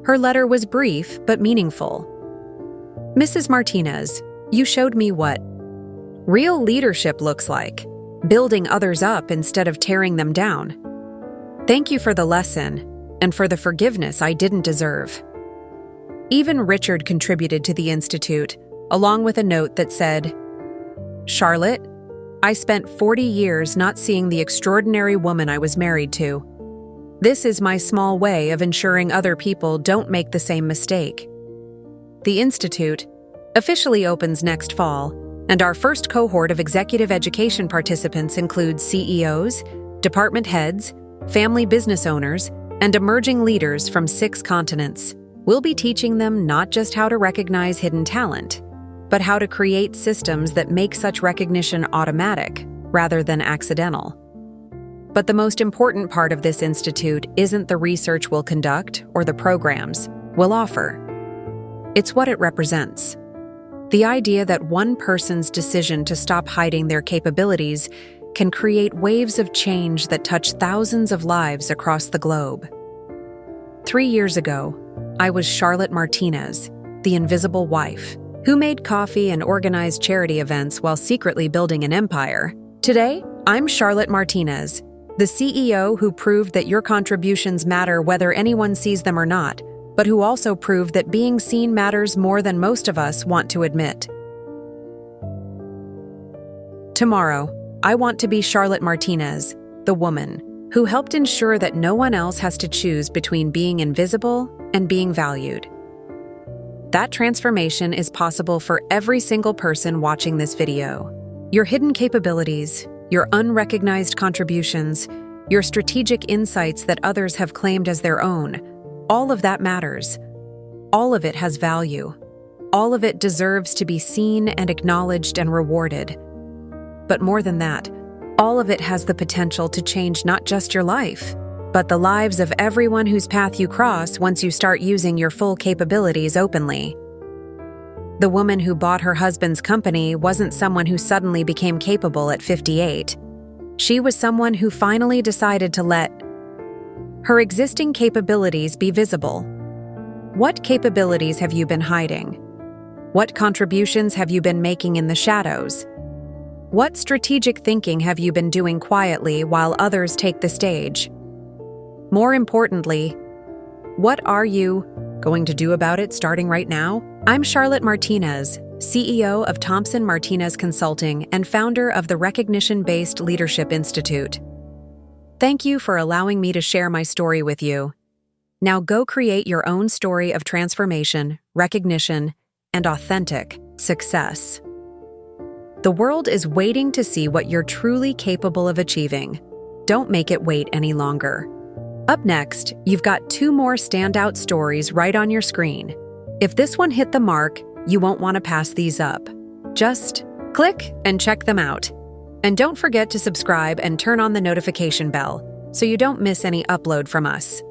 Her letter was brief but meaningful. "Mrs. Martinez, you showed me what real leadership looks like, building others up instead of tearing them down. Thank you for the lesson and for the forgiveness I didn't deserve." Even Richard contributed to the Institute, along with a note that said, "Charlotte, I spent 40 years not seeing the extraordinary woman I was married to. This is my small way of ensuring other people don't make the same mistake." The Institute officially opens next fall, and our first cohort of executive education participants includes CEOs, department heads, family business owners, and emerging leaders from 6 continents. We'll be teaching them not just how to recognize hidden talent, but how to create systems that make such recognition automatic rather than accidental. But the most important part of this institute isn't the research we'll conduct or the programs we'll offer. It's what it represents. The idea that one person's decision to stop hiding their capabilities can create waves of change that touch thousands of lives across the globe. 3 years ago, I was Charlotte Martinez, the invisible wife, who made coffee and organized charity events while secretly building an empire. Today, I'm Charlotte Martinez, the CEO who proved that your contributions matter whether anyone sees them or not, but who also proved that being seen matters more than most of us want to admit. Tomorrow, I want to be Charlotte Martinez, the woman who helped ensure that no one else has to choose between being invisible and being valued. That transformation is possible for every single person watching this video. Your hidden capabilities, your unrecognized contributions, your strategic insights that others have claimed as their own, all of that matters. All of it has value. All of it deserves to be seen and acknowledged and rewarded. But more than that, all of it has the potential to change not just your life, but the lives of everyone whose path you cross once you start using your full capabilities openly. The woman who bought her husband's company wasn't someone who suddenly became capable at 58. She was someone who finally decided to let her existing capabilities be visible. What capabilities have you been hiding? What contributions have you been making in the shadows? What strategic thinking have you been doing quietly while others take the stage? More importantly, what are you going to do about it starting right now? I'm Charlotte Martinez, CEO of Thompson Martinez Consulting and founder of the Recognition-Based Leadership Institute. Thank you for allowing me to share my story with you. Now go create your own story of transformation, recognition, and authentic success. The world is waiting to see what you're truly capable of achieving. Don't make it wait any longer. Up next, you've got 2 more standout stories right on your screen. If this one hit the mark, you won't want to pass these up. Just click and check them out. And don't forget to subscribe and turn on the notification bell so you don't miss any upload from us.